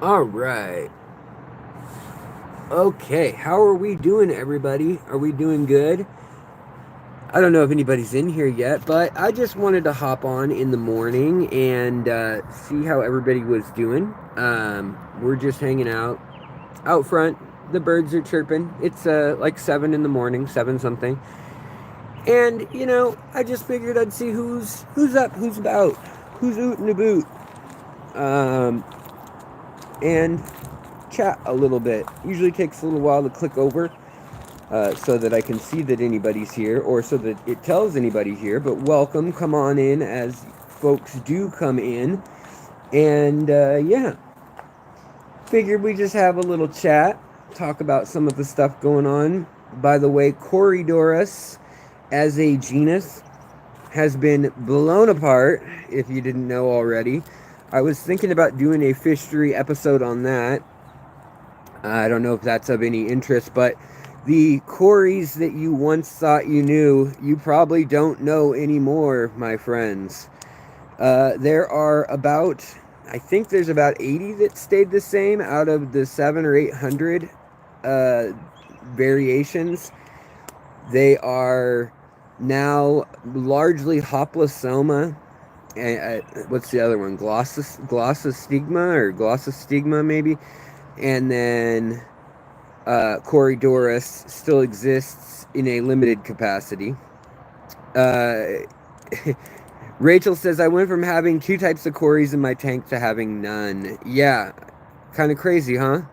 All right. Okay, how are we doing, everybody? Are we doing good? I don't know if anybody's in here yet, but I just wanted to hop on in the morning and see how everybody was doing. We're just hanging out front. The birds are chirping. It's like 7 in the morning, 7 something. And I just figured I'd see who's up, who's about, who's ootin' a boot, and chat a little bit. Usually takes a little while to click over so that I can see that anybody's here, or so that it tells anybody here. But welcome, come on in as folks do come in. And yeah, figured we just have a little chat, talk about some of the stuff going on. By the way, Corydoras as a genus has been blown apart, if you didn't know already. I was thinking about doing a fishery episode on that. I don't know if that's of any interest, but the cories that you once thought you knew, you probably don't know anymore, my friends. There are about, I think there's about 80 that stayed the same out of the 700 or 800 variations. They are now largely Hoplosoma. What's the other one? Glossostigma or Glossostigma maybe. And then Corydoras still exists in a limited capacity. Rachel says, I went from having 2 types of cories in my tank to having none. Yeah, kind of crazy, huh?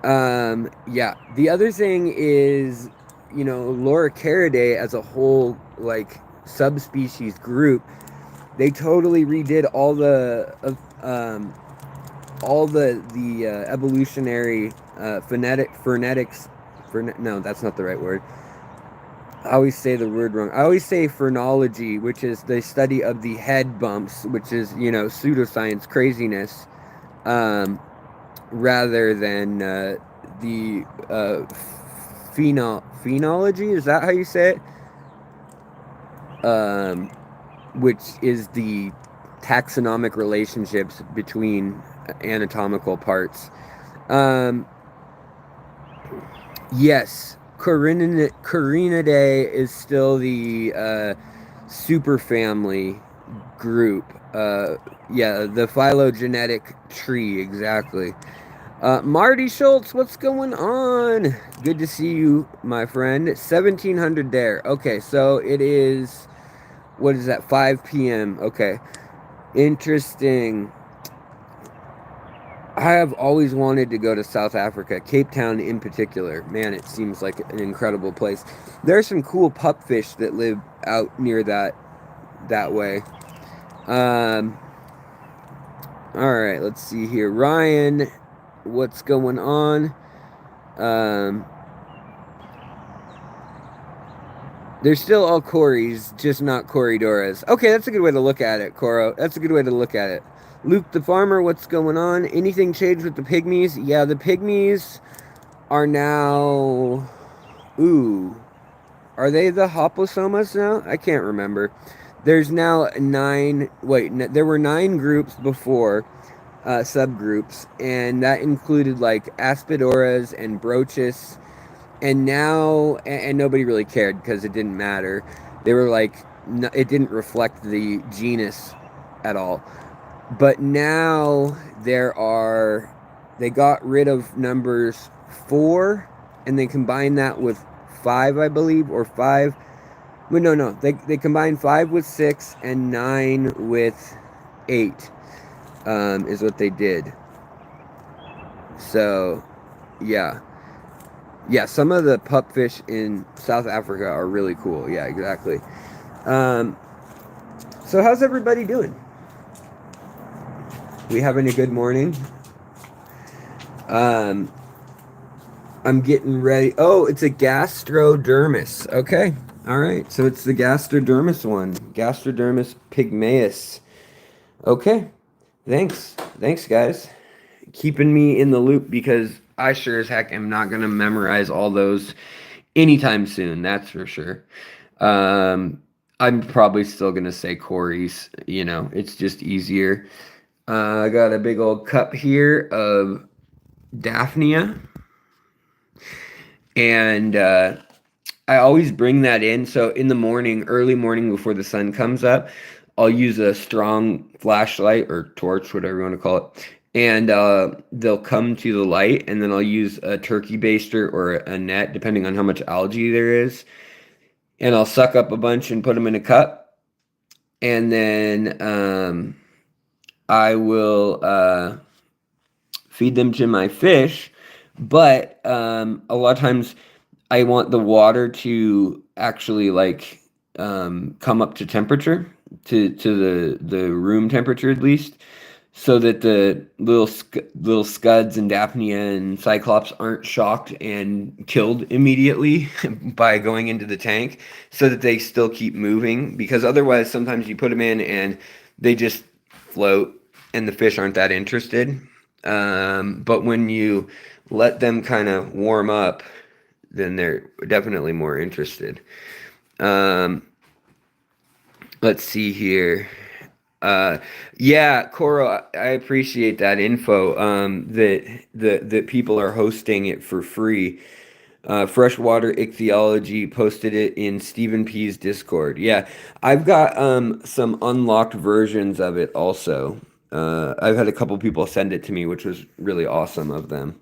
Yeah. The other thing is, Loricaridae as a whole, like, subspecies group, they totally redid all the evolutionary phonetics. No, that's not the right word. I always say the word wrong. I always say phrenology, which is the study of the head bumps, which is, pseudoscience craziness, rather than the phenology. Is that how you say it? Which is the taxonomic relationships between anatomical parts. Yes, Corinidae is still the superfamily group. Yeah, the phylogenetic tree, exactly. Marty Schultz, what's going on? Good to see you, my friend. 1700 there. Okay, so it is, what is that, 5 p.m. Okay, interesting. I have always wanted to go to South Africa, Cape Town in particular. Man, it seems like an incredible place. There are some cool pupfish that live out near that way. All right, let's see here. Ryan, what's going on? They're still all cories, just not Corydoras. Okay, that's a good way to look at it, Coro. That's a good way to look at it. Luke the farmer, what's going on? Anything changed with the pygmies? Yeah, the pygmies are now... Ooh. Are they the Hoplosomas now? I can't remember. There's now 9... Wait, there were 9 groups before, subgroups, and that included, like, Aspidoras and Brochus, and now... And nobody really cared because it didn't matter. They were, like... It didn't reflect the genus at all. But now they got rid of numbers 4, and they combined that with 5, I believe, or 5. But no, they combined 5 with 6 and 9 with 8, is what they did. So, yeah. Yeah, some of the pupfish in South Africa are really cool. Yeah, exactly. So how's everybody doing? We having a good morning? I'm getting ready. Oh, it's a gastrodermis. Okay. All right. So it's the gastrodermis one. Gastrodermis pygmaeus. Okay. Thanks. Thanks, guys. Keeping me in the loop because I sure as heck am not going to memorize all those anytime soon. That's for sure. I'm probably still going to say cories. It's just easier. I got a big old cup here of Daphnia, and I always bring that in. So in the morning, early morning before the sun comes up, I'll use a strong flashlight or torch, whatever you want to call it, and they'll come to the light, and then I'll use a turkey baster or a net, depending on how much algae there is, and I'll suck up a bunch and put them in a cup, and then I will feed them to my fish. But a lot of times I want the water to actually like come up to temperature, to the room temperature at least, so that the little scuds and Daphnia and Cyclops aren't shocked and killed immediately by going into the tank, so that they still keep moving. Because otherwise, sometimes you put them in and they just float, and the fish aren't that interested. But when you let them kind of warm up, then they're definitely more interested. Let's see here. Yeah, Coro, I appreciate that info. That people are hosting it for free. Freshwater Ichthyology posted it in Stephen P's Discord. Yeah, I've got some unlocked versions of it also. I've had a couple people send it to me, which was really awesome of them.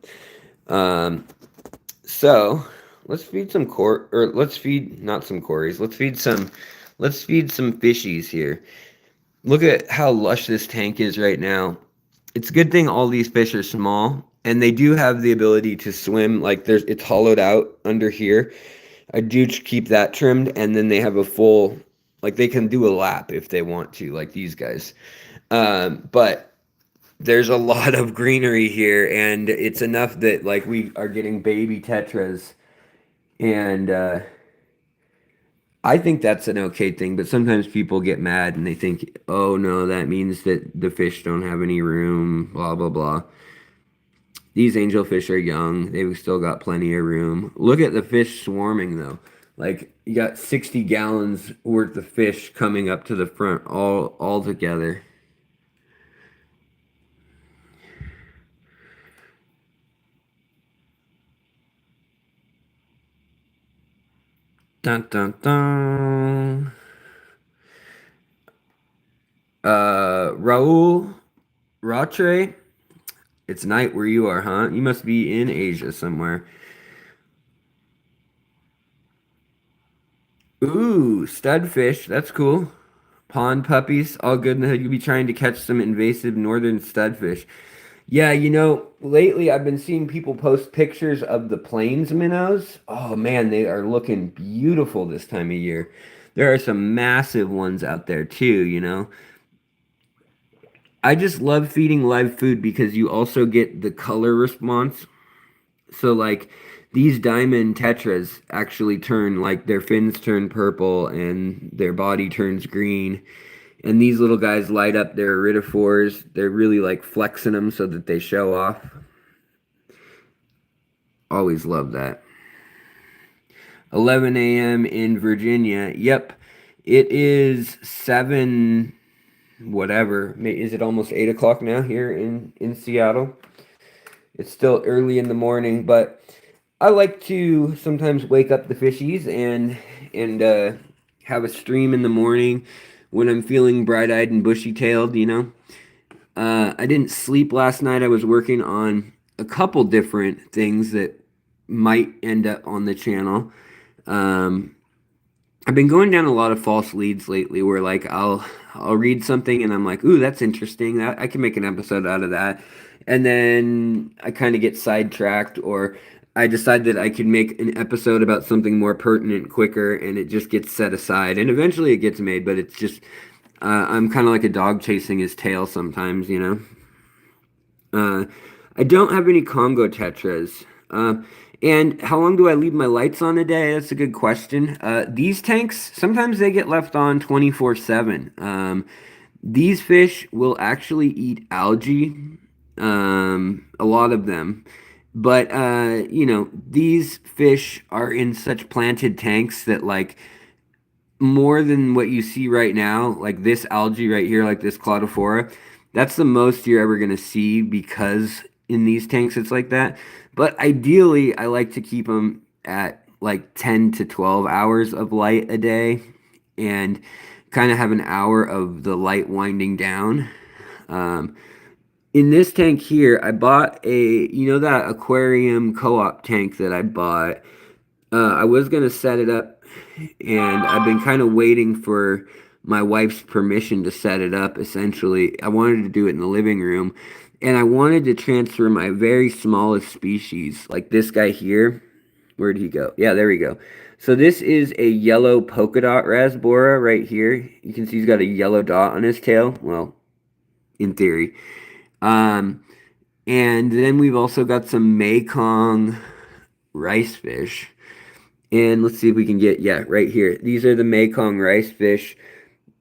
So let's feed some let's feed not some cories. Let's feed some fishies here. Look at how lush this tank is right now. It's a good thing all these fish are small, and they do have the ability to swim. Like it's hollowed out under here. I do keep that trimmed, and then they have a full, like they can do a lap if they want to, like these guys. But there's a lot of greenery here, and it's enough that like we are getting baby tetras, and I think that's an okay thing. But sometimes people get mad and they think, oh no, that means that the fish don't have any room, blah blah blah. These angelfish are young, they've still got plenty of room. Look at the fish swarming though. Like you got 60 gallons worth of fish coming up to the front all together. Dun dun dun. Raul Ratre. It's night where you are, huh? You must be in Asia somewhere. Ooh, studfish. That's cool. Pond puppies, all good in the hood. You'll be trying to catch some invasive northern studfish. Yeah, lately I've been seeing people post pictures of the plains minnows. Oh man, they are looking beautiful this time of year. There are some massive ones out there too. I just love feeding live food because you also get the color response. So like these diamond tetras actually turn, like their fins turn purple and their body turns green. And these little guys light up their iridophores. They're really like flexing them so that they show off. Always love that. 11 a.m. in Virginia. Yep. It is 7 whatever. Is it almost 8 o'clock now here in Seattle? It's still early in the morning, but I like to sometimes wake up the fishies and have a stream in the morning when I'm feeling bright-eyed and bushy-tailed. I didn't sleep last night. I was working on a couple different things that might end up on the channel. I've been going down a lot of false leads lately where like I'll read something and I'm like, ooh, that's interesting. I can make an episode out of that. And then I kind of get sidetracked, or I decide that I can make an episode about something more pertinent quicker, and it just gets set aside. And eventually it gets made, but it's just, I'm kind of like a dog chasing his tail sometimes. I don't have any Congo tetras. And how long do I leave my lights on a day? That's a good question. These tanks, sometimes they get left on 24/7. These fish will actually eat algae, a lot of them. But, these fish are in such planted tanks that, like, more than what you see right now, like this algae right here, like this Cladophora, That's the most you're ever going to see because in these tanks it's like that. But ideally, I like to keep them at like 10 to 12 hours of light a day and kind of have an hour of the light winding down. In this tank here, I bought that aquarium co-op tank that I bought. I was going to set it up, and I've been kind of waiting for my wife's permission to set it up, essentially. I wanted to do it in the living room, and I wanted to transfer my very smallest species, like this guy here. Where'd he go? Yeah, there we go. So this is a yellow polka dot rasbora right here. You can see he's got a yellow dot on his tail. Well, in theory. And then we've also got some Mekong rice fish. And let's see if we can get, yeah, right here. These are the Mekong rice fish.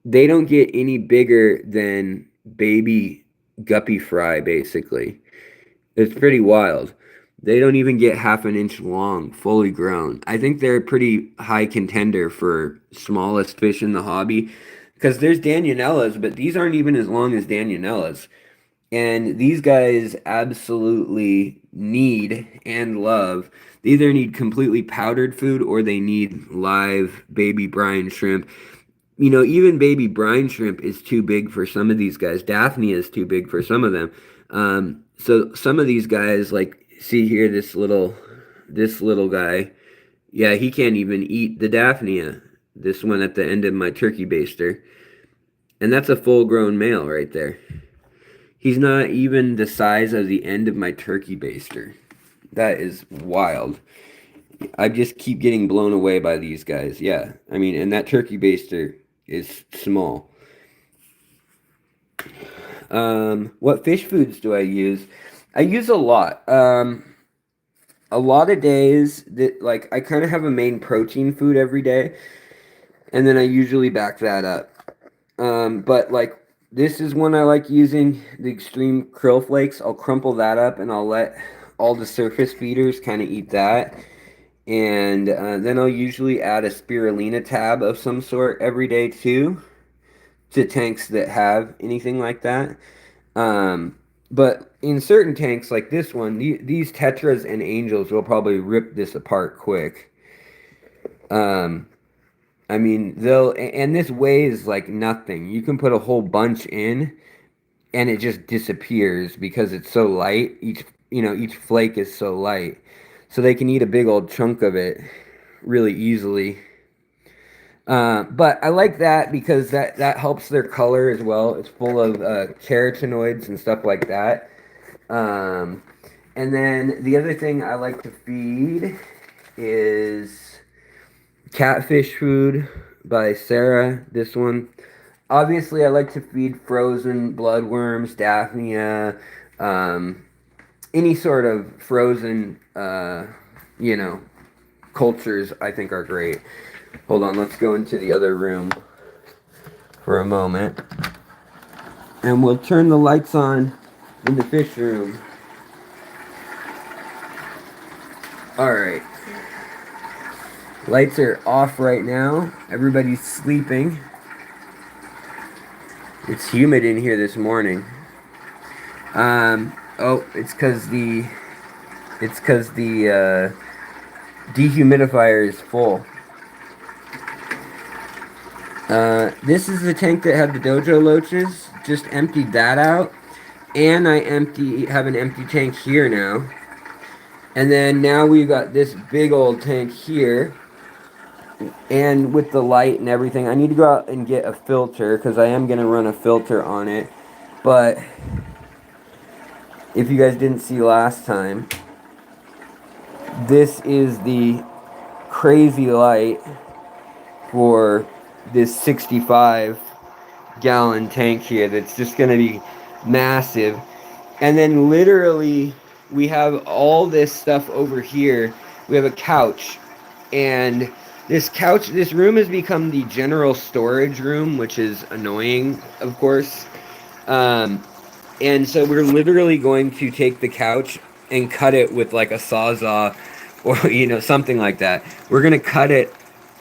They don't get any bigger than baby guppy fry, basically. It's pretty wild. They don't even get half an inch long, fully grown. I think they're a pretty high contender for smallest fish in the hobby. Because there's Danionellas, but these aren't even as long as Danionellas. And these guys absolutely need and love. They either need completely powdered food or they need live baby brine shrimp. You know, even baby brine shrimp is too big for some of these guys. Daphnia is too big for some of them. So some of these guys, like, see here, this little guy, yeah, he can't even eat the Daphnia. This one at the end of my turkey baster. And that's a full-grown male right there. He's not even the size of the end of my turkey baster. That is wild. I just keep getting blown away by these guys. Yeah, I mean, and that turkey baster is small. What fish foods do I use? I use a lot. A lot of days that, like, I kind of have a main protein food every day, and then I usually back that up. But like, this is one I like using, the extreme krill flakes. I'll crumple that up and I'll let all the surface feeders kind of eat that. And then I'll usually add a spirulina tab of some sort every day too, to tanks that have anything like that. But in certain tanks like this one, these tetras and angels will probably rip this apart quick. I mean, and this weighs like nothing. You can put a whole bunch in, and it just disappears because it's so light. Each flake is so light, so they can eat a big old chunk of it really easily. But I like that because that helps their color as well. It's full of carotenoids and stuff like that. And then the other thing I like to feed is catfish food by Sarah, this one. Obviously, I like to feed frozen bloodworms, Daphnia, any sort of frozen, cultures I think are great. Hold on, let's go into the other room for a moment. And we'll turn the lights on in the fish room. Alright. Lights are off right now. Everybody's sleeping. It's humid in here this morning. It's because the dehumidifier is full. This is the tank that had the dojo loaches. Just emptied that out, and I have an empty tank here now. And then now we've got this big old tank here. And with the light and everything, I need to go out and get a filter because I am going to run a filter on it. But if you guys didn't see last time, this is the crazy light for this 65-gallon tank here that's just going to be massive. And then literally we have all this stuff over here. We have a couch, and this room has become the general storage room, which is annoying, of course. And so we're literally going to take the couch and cut it with like a sawzall or, something like that. We're going to cut it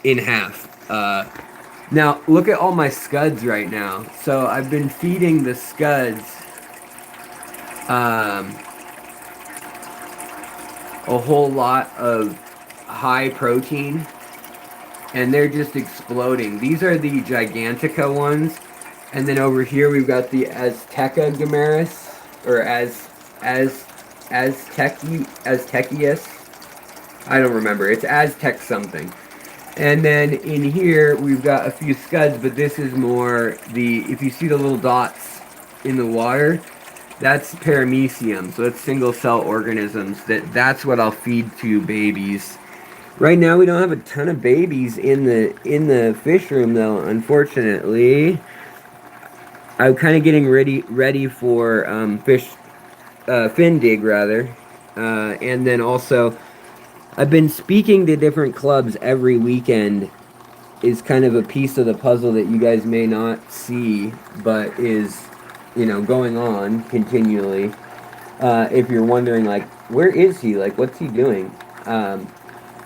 in half. Now, look at all my scuds right now. So I've been feeding the scuds a whole lot of high protein, and they're just exploding. These are the Gigantica ones, and then over here we've got the Azteca Gomeris, or Aztecius. I don't remember. It's Aztec something. And then in here we've got a few scuds, but this is more the, if you see the little dots in the water, that's paramecium, so it's single cell organisms. That's what I'll feed to babies. Right now we don't have a ton of babies in the fish room though, unfortunately. I'm kind of getting ready for fish fin dig rather, and then also I've been speaking to different clubs every weekend. Is kind of a piece of the puzzle that you guys may not see, but is, going on continually. If you're wondering, like, where is he? Like, what's he doing?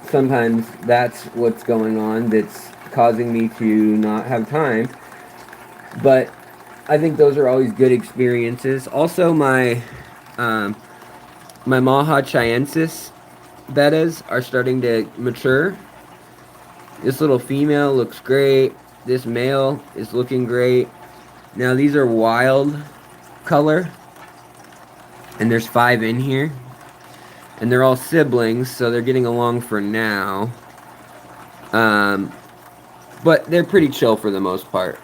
Sometimes that's what's going on that's causing me to not have time. But I think those are always good experiences. Also, my Maha Chiensis bettas are starting to mature. This little female looks great. This male is looking great. Now these are wild color, and there's 5 in here, and they're all siblings, so they're getting along for now. But they're pretty chill for the most part.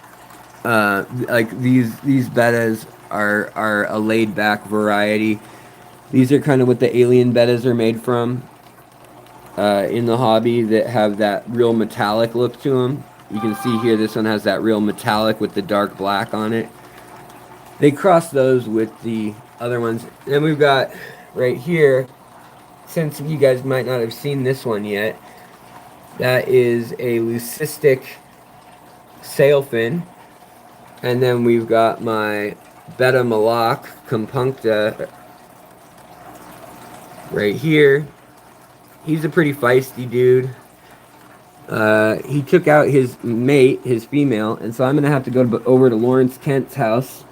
Like these bettas are a laid back variety. These are kind of what the alien bettas are made from in the hobby, that have that real metallic look to them. You can see here this one has that real metallic with the dark black on it. They cross those with the other ones. Then we've got right here, since you guys might not have seen this one yet, that is a leucistic sailfin. And then we've got my Betta Malak compuncta right here. He's a pretty feisty dude. He took out his mate, his female, and so I'm going to have to go over to Lawrence Kent's house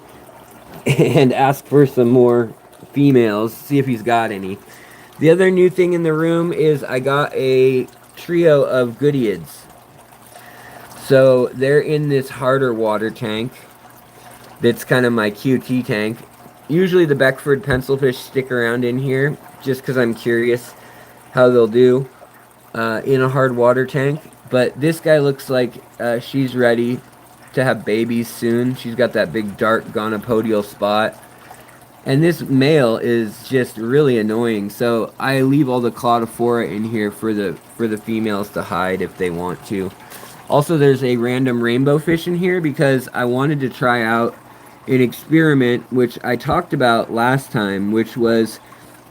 and ask for some more females, see if he's got any. The other new thing in the room is I got a trio of Goodyids. So they're in this harder water tank that's kind of my QT tank. Usually the Beckford pencilfish stick around in here just because I'm curious how they'll do in a hard water tank. But this guy looks like she's ready to have babies soon. She's got that big dark gonopodial spot. And this male is just really annoying. So I leave all the Cladophora in here for the females to hide if they want to. Also, there's a random Rainbowfish in here because I wanted to try out an experiment which I talked about last time, which was,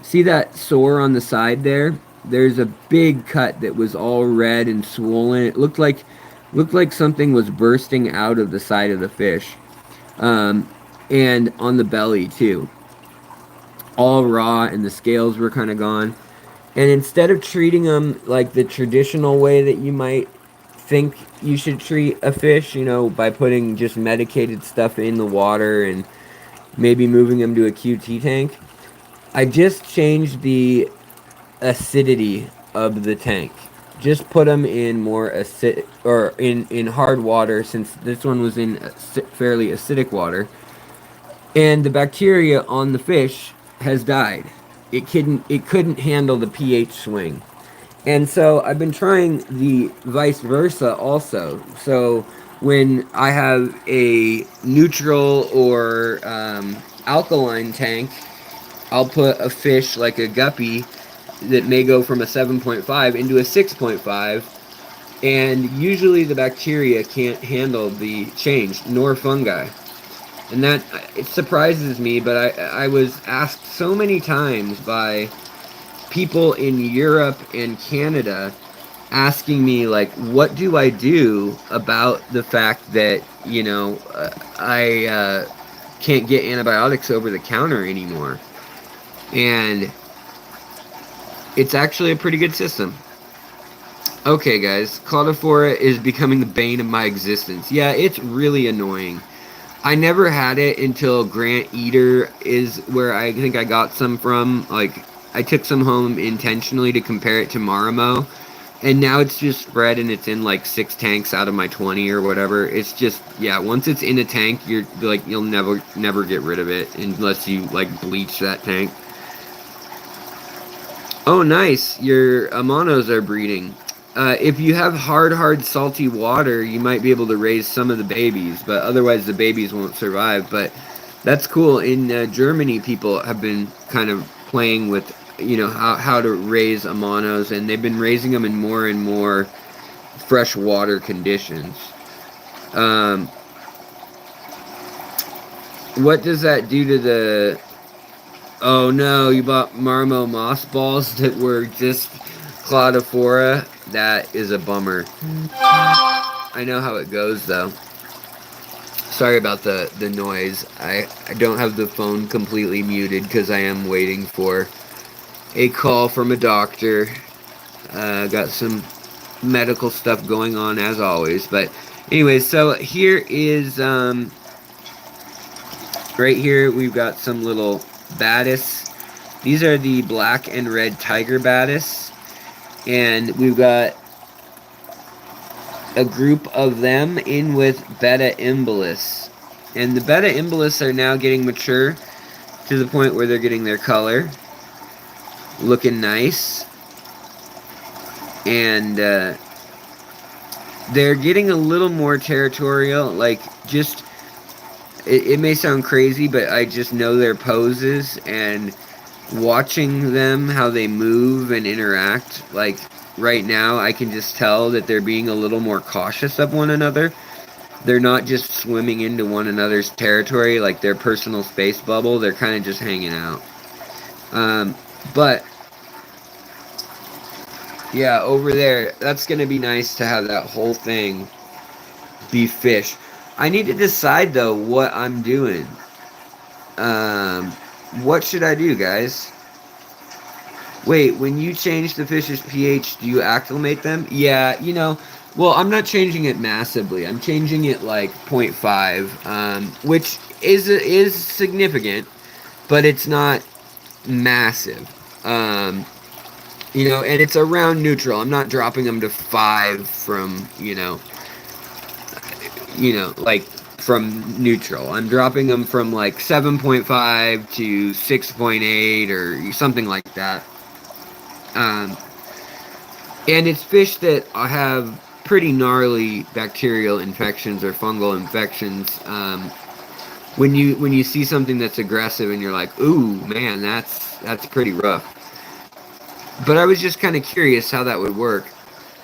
see that sore on the side there? There's a big cut that was all red and swollen. It looked like something was bursting out of the side of the fish, and on the belly too. All raw, and the scales were kind of gone. And instead of treating them like the traditional way that you might think you should treat a fish, by putting just medicated stuff in the water and maybe moving them to a QT tank, I just changed the acidity of the tank. Just put them in more acid, or in hard water, since this one was in fairly acidic water, and the bacteria on the fish has died. It couldn't handle the pH swing. And so I've been trying the vice versa also. So when I have a neutral or alkaline tank, I'll put a fish like a guppy that may go from a 7.5 into a 6.5, and usually the bacteria can't handle the change, nor fungi. And that, it surprises me, but I was asked so many times by people in Europe and Canada asking me, like, what do I do about the fact that, I can't get antibiotics over the counter anymore. And it's actually a pretty good system. Okay, guys, Cladophora is becoming the bane of my existence. Yeah, it's really annoying. I never had it until Grant Eder is where I think I got some from. Like, I took some home intentionally to compare it to Marimo. And now it's just spread and it's in like 6 tanks out of my 20 or whatever. It's just, yeah, once it's in a tank, you're like, you'll never get rid of it unless you like bleach that tank. Oh, nice. Your Amanos are breeding. If you have hard, salty water, you might be able to raise some of the babies, but otherwise the babies won't survive. But that's cool. In Germany, people have been kind of playing with, how to raise Amanos, and they've been raising them in more and more freshwater conditions. What does that do to the... Oh no, you bought Marmo mossballs that were just Cladophora. That is a bummer. I know how it goes though. Sorry about the noise. I don't have the phone completely muted because I am waiting for a call from a doctor. Got some medical stuff going on as always. But anyways, so here is... right here we've got some little Badis. These are the black and red tiger Badis. And we've got a group of them in with Betta imbellis. And the Betta imbellis are now getting mature to the point where they're getting their color. Looking nice. And they're getting a little more territorial. Like, just... It may sound crazy, but I just know their poses, and watching them, how they move and interact, like right now I can just tell that they're being a little more cautious of one another. They're not just swimming into one another's territory, like their personal space bubble. They're kind of just hanging out. But yeah, over there, that's going to be nice to have that whole thing be fish. I need to decide, though, what I'm doing. What should I do, guys? Wait, when you change the fish's pH, do you acclimate them? Yeah, well, I'm not changing it massively. I'm changing it like 0.5, which is significant, but it's not massive. And it's around neutral. I'm not dropping them to 5 from, like from neutral. I'm dropping them from like 7.5 to 6.8 or something like that. And it's fish that have pretty gnarly bacterial infections or fungal infections. When you see something that's aggressive and you're like, ooh, man, that's pretty rough. But I was just kind of curious how that would work.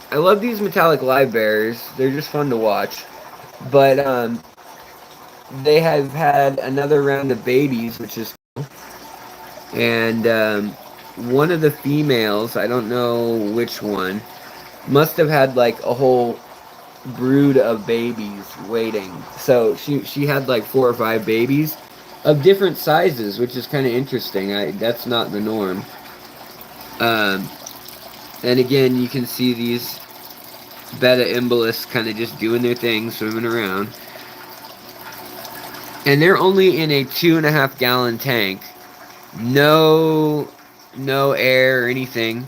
I love these metallic Livebearers. They're just fun to watch. But they have had another round of babies, which is cool. And one of the females, I don't know which one, must have had like a whole brood of babies waiting. So she had like 4 or 5 babies of different sizes, which is kind of interesting. That's not the norm. And again, you can see these Betta imbellis kind of just doing their thing, swimming around. And they're only in a 2.5 gallon tank. No air or anything.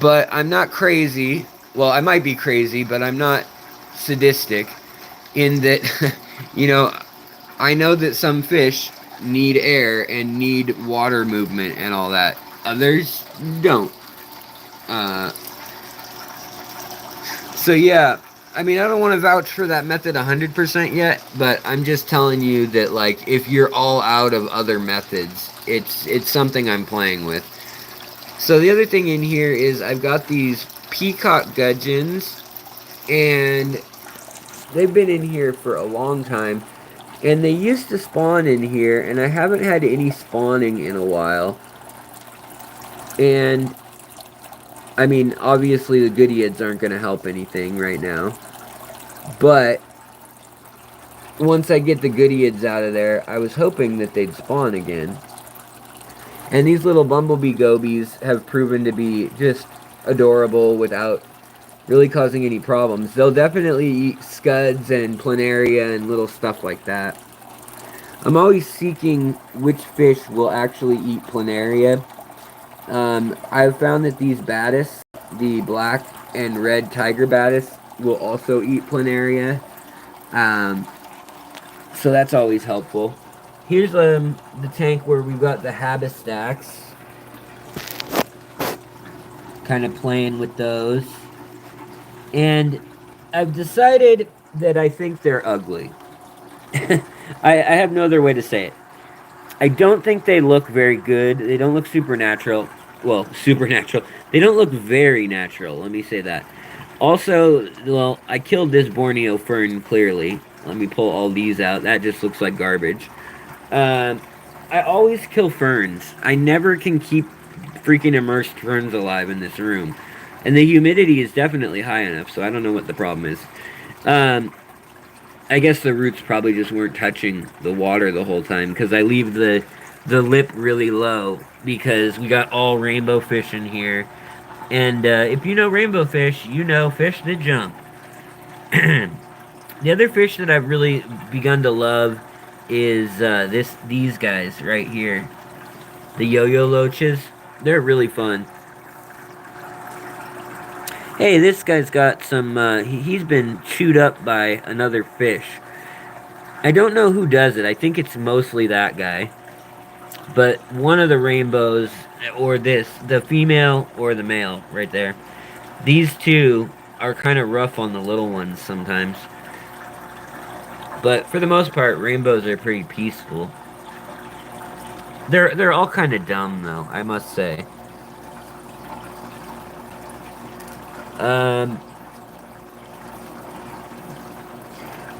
But I'm not crazy. Well, I might be crazy, but I'm not sadistic in that, I know that some fish need air and need water movement and all that. Others don't. So yeah, I mean, I don't want to vouch for that method 100% yet, but I'm just telling you that, like, if you're all out of other methods, it's something I'm playing with. So the other thing in here is I've got these peacock gudgeons, and they've been in here for a long time, and they used to spawn in here, and I haven't had any spawning in a while. And I mean, obviously the goodyids aren't going to help anything right now. But once I get the goodyids out of there, I was hoping that they'd spawn again. And these little bumblebee gobies have proven to be just adorable without really causing any problems. They'll definitely eat scuds and planaria and little stuff like that. I'm always seeking which fish will actually eat planaria. I've found that these Badis, the black and red tiger Badis, will also eat planaria. Um, so that's always helpful. Here's the tank where we've got the Habistax. Kind of playing with those. And I've decided that I think they're ugly. I have no other way to say it. I don't think they look very good. They don't look supernatural. Well, supernatural. They don't look very natural, let me say that. Also, well, I killed this Borneo fern clearly. Let me pull all these out. That just looks like garbage. Um, I always kill ferns. I never can keep freaking immersed ferns alive in this room. And the humidity is definitely high enough, so I don't know what the problem is. Um, I guess the roots probably just weren't touching the water the whole time because I leave the lip really low because we got all rainbow fish in here. And if you know rainbow fish, you know fish that jump. The other fish that I've really begun to love is these guys right here, the yo-yo loaches. They're really fun. Hey, this guy's got some. He's been chewed up by another fish. I don't know who does it. I think it's mostly that guy. But one of the rainbows, or the female or the male, right there. These two are kind of rough on the little ones sometimes. But for the most part, rainbows are pretty peaceful. They're all kind of dumb though, I must say. Um,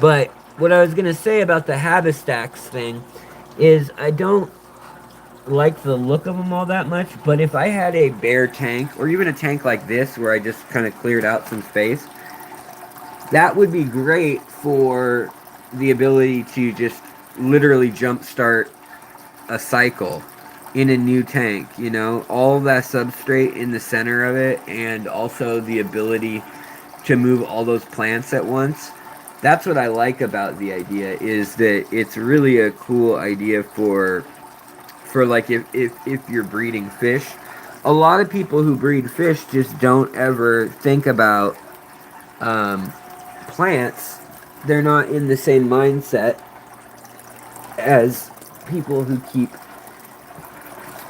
but what I was gonna say about the Habistax thing is I don't like the look of them all that much. But if I had a bare tank, or even a tank like this where I just kind of cleared out some space, that would be great for the ability to just literally jumpstart a cycle in a new tank, you know, all that substrate in the center of it, and also the ability to move all those plants at once. That's what I like about the idea, is that it's really a cool idea for like if you're breeding fish. A lot of people who breed fish just don't ever think about um, plants. They're not in the same mindset as people who keep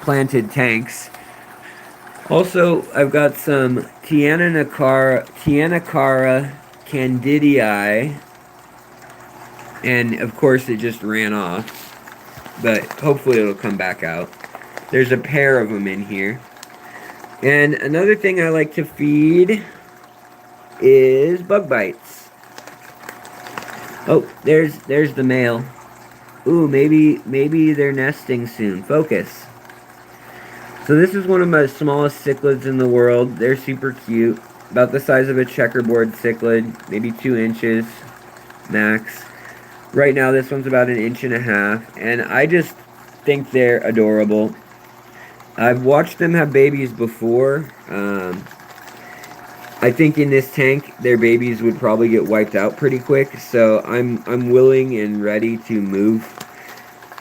planted tanks. Also, I've got some Tianacara candidii, and of course it just ran off, but hopefully it'll come back out. There's a pair of them in here. And another thing I like to feed is bug bites. Oh, there's the male. Ooh, maybe they're nesting soon. Focus. So this is one of my smallest cichlids in the world. They're super cute. About the size of a checkerboard cichlid. Maybe 2 inches max. Right now this one's about 1.5 inches. And I just think they're adorable. I've watched them have babies before. I think in this tank, their babies would probably get wiped out pretty quick. So I'm willing and ready to move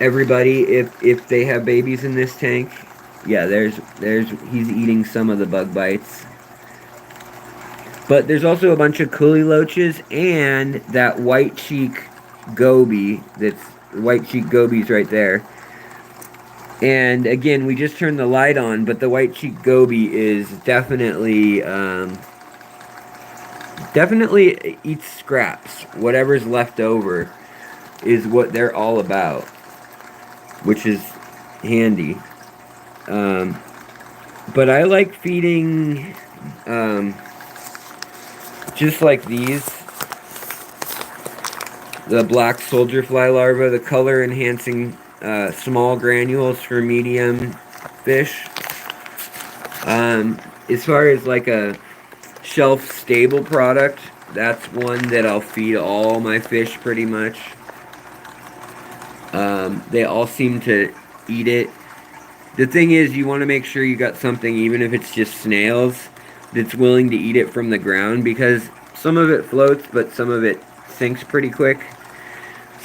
everybody if they have babies in this tank. Yeah, he's eating some of the bug bites. But there's also a bunch of coolie loaches and that white cheek goby. That's white cheek gobies right there. And again, we just turned the light on, but the white cheek goby is definitely eats scraps. Whatever's left over is what they're all about, which is handy. But I like feeding just like these. The black soldier fly larva, the color enhancing small granules for medium fish. As far as like a shelf stable product, that's one that I'll feed all my fish pretty much. They all seem to eat it. The thing is, you want to make sure you got something, even if it's just snails, that's willing to eat it from the ground, because some of it floats, but some of it sinks pretty quick.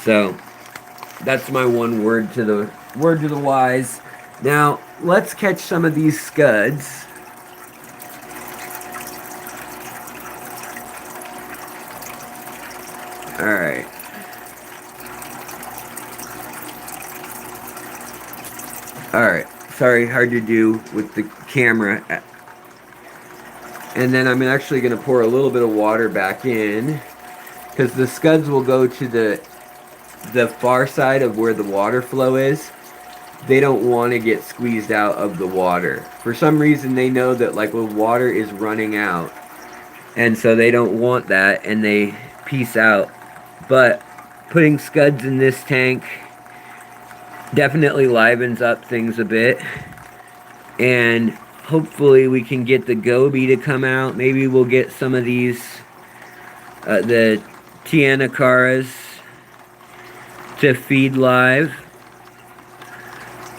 So, That's my one word to the wise. Now, let's catch some of these scuds. All right. All right. Sorry, hard to do with the camera. And then I'm actually going to pour a little bit of water back in, because the scuds will go to the far side of where the water flow is. They don't want to get squeezed out of the water. For some reason, they know that like the water is running out, and so they don't want that, and they peace out. But putting scuds in this tank definitely livens up things a bit, and hopefully we can get the goby to come out. Maybe we'll get some of these the Tianacaras to feed live.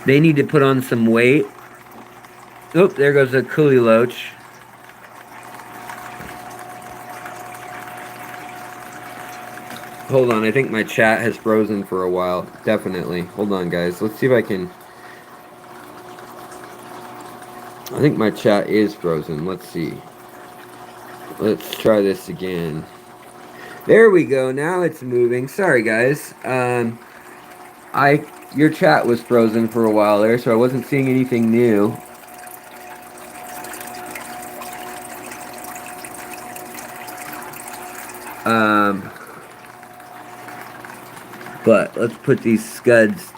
They need to put on some weight. Oh, there goes a coolie loach. Hold on, I think my chat has frozen for a while. Definitely. Hold on, guys. Let's see if I can... I think my chat is frozen. Let's see. Let's try this again. There we go. Now it's moving. Sorry, guys. Your chat was frozen for a while there, so I wasn't seeing anything new. But let's put these scuds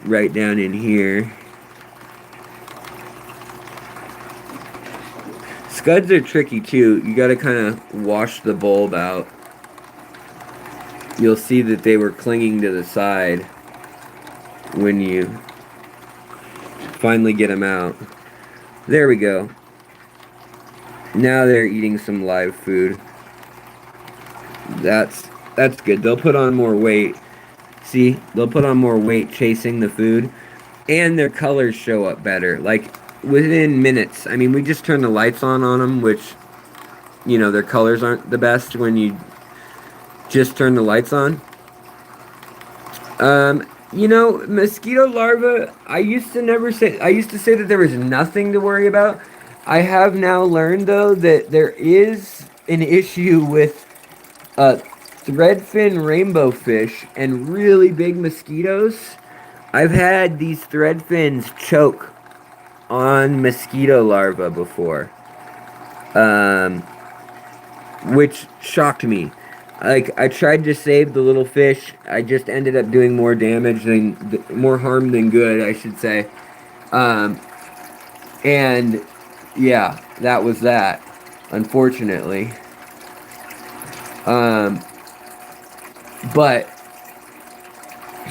right down in here. Scuds are tricky too. You gotta kind of wash the bulb out. You'll see that they were clinging to the side when you finally get them out. There we go. Now they're eating some live food. That's good. They'll put on more weight. See, they'll put on more weight chasing the food, and their colors show up better. Like within minutes. I mean, we just turned the lights on them, which, you know, their colors aren't the best when you just turn the lights on. You know, mosquito larvae, I used to say that there was nothing to worry about. I have now learned, though, that there is an issue with threadfin rainbowfish and really big mosquitoes. I've had these threadfins choke on mosquito larvae before, which shocked me. Like, I tried to save the little fish. I just ended up doing more more harm than good, I should say. And yeah, that was that, unfortunately. But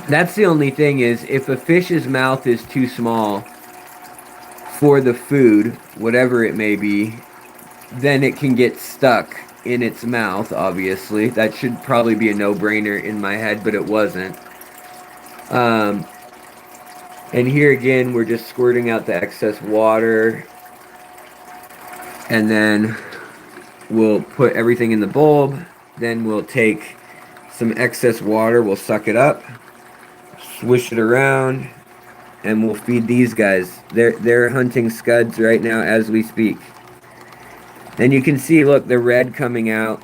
that's the only thing, is if a fish's mouth is too small for the food, whatever it may be, then it can get stuck in its mouth, obviously. That should probably be a no-brainer in my head, but it wasn't. And here again, we're just squirting out the excess water. And then we'll put everything in the bulb. Then we'll take some excess water, we'll suck it up, swish it around, and we'll feed these guys. They're hunting scuds right now as we speak. And you can see, look, the red coming out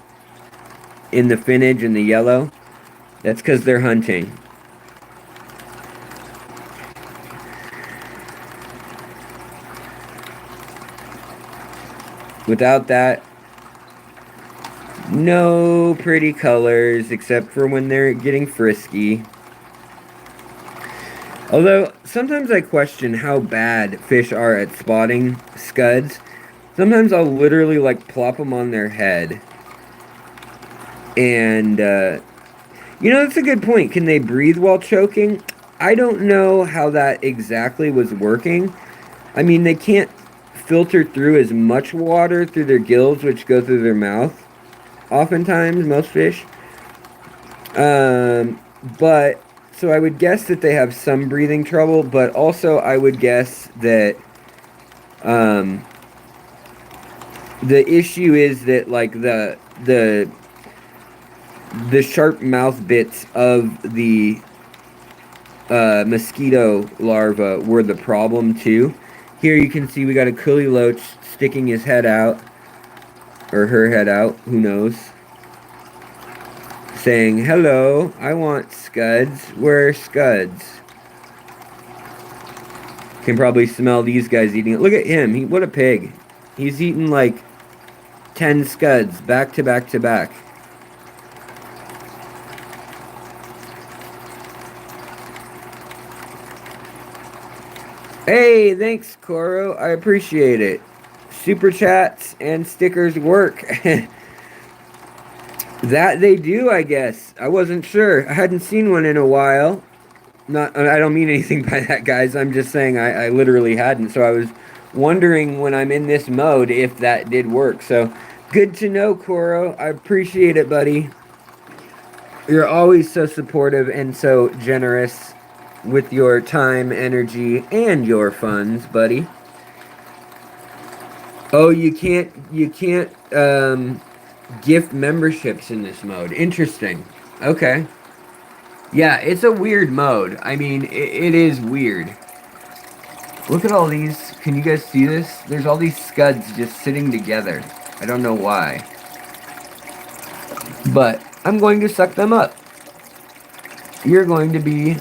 in the finnage and the yellow. That's because they're hunting. Without that, no pretty colors, except for when they're getting frisky. Although, sometimes I question how bad fish are at spotting scuds. Sometimes I'll literally, like, plop them on their head. And, you know, that's a good point. Can they breathe while choking? I don't know how that exactly was working. I mean, they can't filter through as much water through their gills, which go through their mouth. Oftentimes, most fish. But, so I would guess that they have some breathing trouble, but also I would guess that, the issue is that, like, the sharp mouth bits of the mosquito larvae were the problem too. Here you can see we got a coolie loach sticking his head out, or her head out, who knows, saying, hello, I want scuds. Where are scuds? Can probably smell these guys eating it. Look at him. What a pig. He's eating like 10 scuds back to back to back. Hey, thanks, Coro. I appreciate it. Super chats and stickers work. That they do, I guess. I wasn't sure. I hadn't seen one in a while. I don't mean anything by that, guys. I'm just saying I literally hadn't. So I was wondering when I'm in this mode if that did work. So good to know, Coro. I appreciate it, buddy. You're always so supportive and so generous with your time, energy, and your funds, buddy. Oh, you can't gift memberships in this mode. Interesting. Okay. Yeah, it's a weird mode. I mean, it is weird. Look at all these. Can you guys see this? There's all these scuds just sitting together. I don't know why. But I'm going to suck them up. You're going to be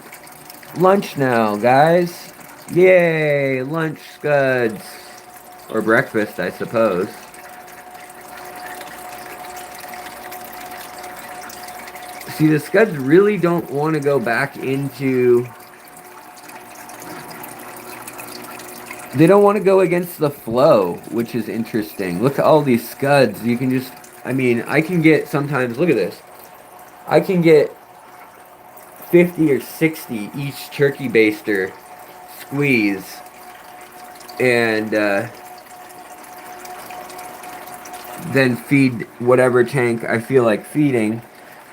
lunch now, guys. Yay, lunch scuds. Or breakfast, I suppose. See, the scuds really don't want to go back into... They don't want to go against the flow, which is interesting. Look at all these scuds. You can just... I mean, I can get sometimes... Look at this. I can get 50 or 60 each turkey baster squeeze. And then feed whatever tank I feel like feeding.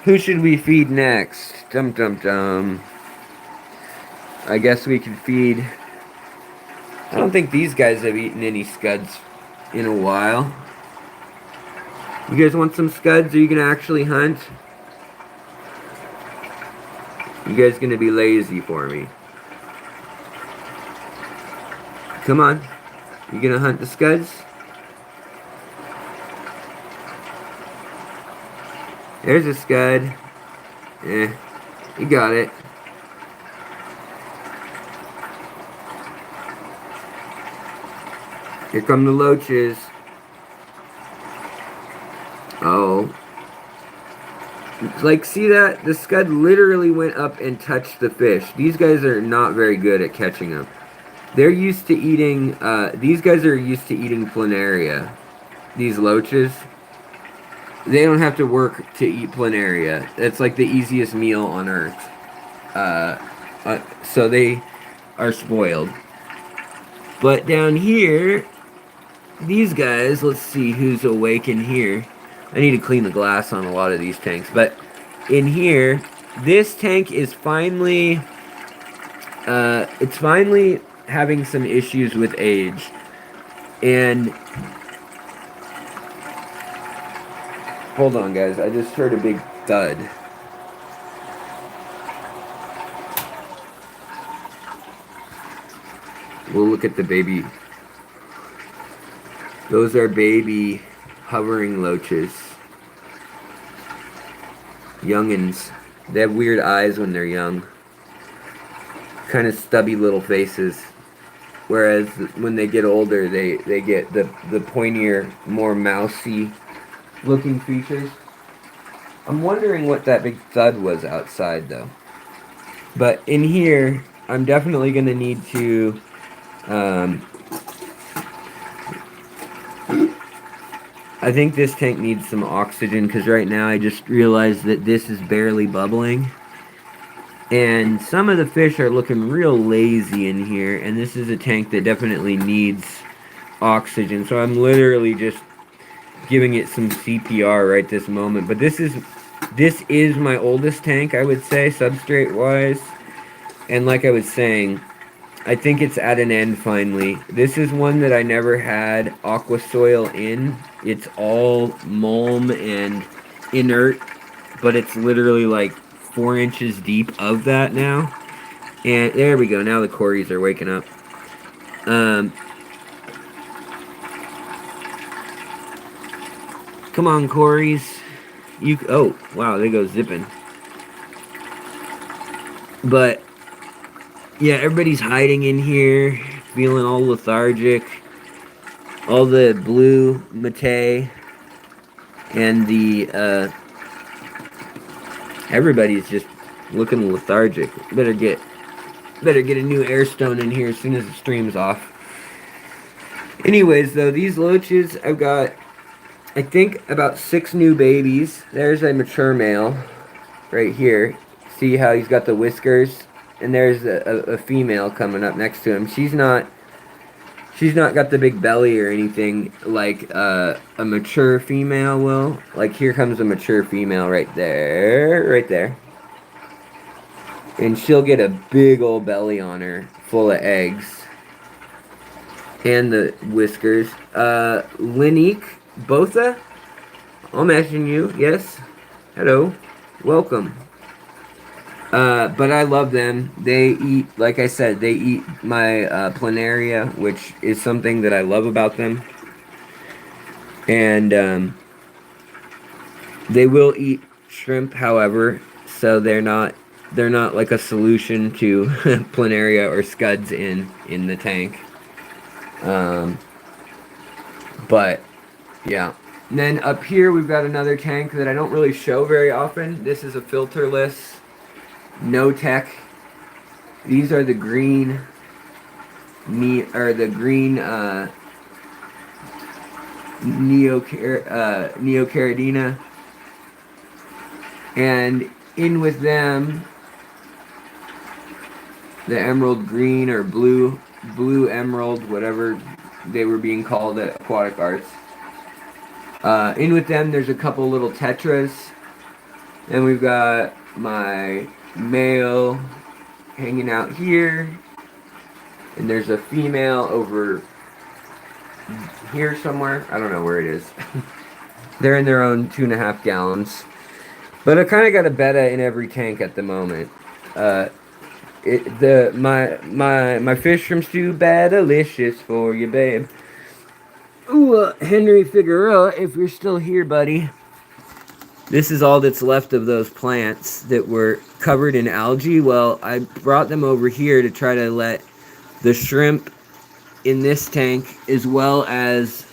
Who should we feed next? Dum dum dum. I guess we could feed... I don't think these guys have eaten any scuds in a while. You guys want some scuds? Are you gonna actually hunt? You guys gonna be lazy for me? Come on. You gonna hunt the scuds? There's a scud. You got it. Here come the loaches. Oh. Like, see that? The scud literally went up and touched the fish. These guys are not very good at catching them. They're used to eating, these guys are used to eating planaria. These loaches. They don't have to work to eat planaria. That's like the easiest meal on earth. So they are spoiled. But down here, these guys, let's see who's awake in here. I need to clean the glass on a lot of these tanks. But in here, this tank is finally, it's finally having some issues with age. And hold on, guys. I just heard a big thud. We'll look at the baby. Those are baby hovering loaches. Youngins. They have weird eyes when they're young. Kind of stubby little faces. Whereas when they get older, they get the pointier, more mousy looking features. I'm wondering what that big thud was outside though. But in here, I'm definitely going to need to I think this tank needs some oxygen because right now I just realized that this is barely bubbling. And some of the fish are looking real lazy in here, and this is a tank that definitely needs oxygen. So I'm literally just giving it some CPR right this moment. But this is my oldest tank, I would say, substrate wise. And like I was saying, I think it's at an end finally. This is one that I never had aqua soil in. It's all mulm and inert, but it's literally like 4 inches deep of that now. And there we go. Now the corys are waking up. Come on, corys. Oh, wow, they go zipping. But, yeah, everybody's hiding in here, feeling all lethargic. All the blue mate and the, everybody's just looking lethargic. Better get a new air stone in here as soon as the stream's off. Anyways, though, these loaches, I've got, I think, about 6 new babies. There's a mature male right here. See how he's got the whiskers? And there's a female coming up next to him. She's not got the big belly or anything like a mature female will. Like, here comes a mature female right there. Right there. And she'll get a big old belly on her full of eggs. And the whiskers. Linique Botha? I'll mention you. Yes. Hello. Welcome. But I love them. They eat, like I said, they eat my planaria, which is something that I love about them. And they will eat shrimp, however, so they're not like a solution to planaria or scuds in the tank. But yeah. And then up here we've got another tank that I don't really show very often. This is a filterless, no tech. These are the green Neocaridina, and in with them the emerald green or blue emerald, whatever they were being called at Aquatic Arts. In with them there's a couple little tetras, and we've got my male hanging out here, and there's a female over here somewhere. I don't know where it is. They're in their own 2.5 gallons. But I kind of got a betta in every tank at the moment. My fish from stew bad delicious for you, babe. Ooh, Henry Figueroa, if you're still here, buddy. This is all that's left of those plants that were covered in algae. Well, I brought them over here to try to let the shrimp in this tank, as well as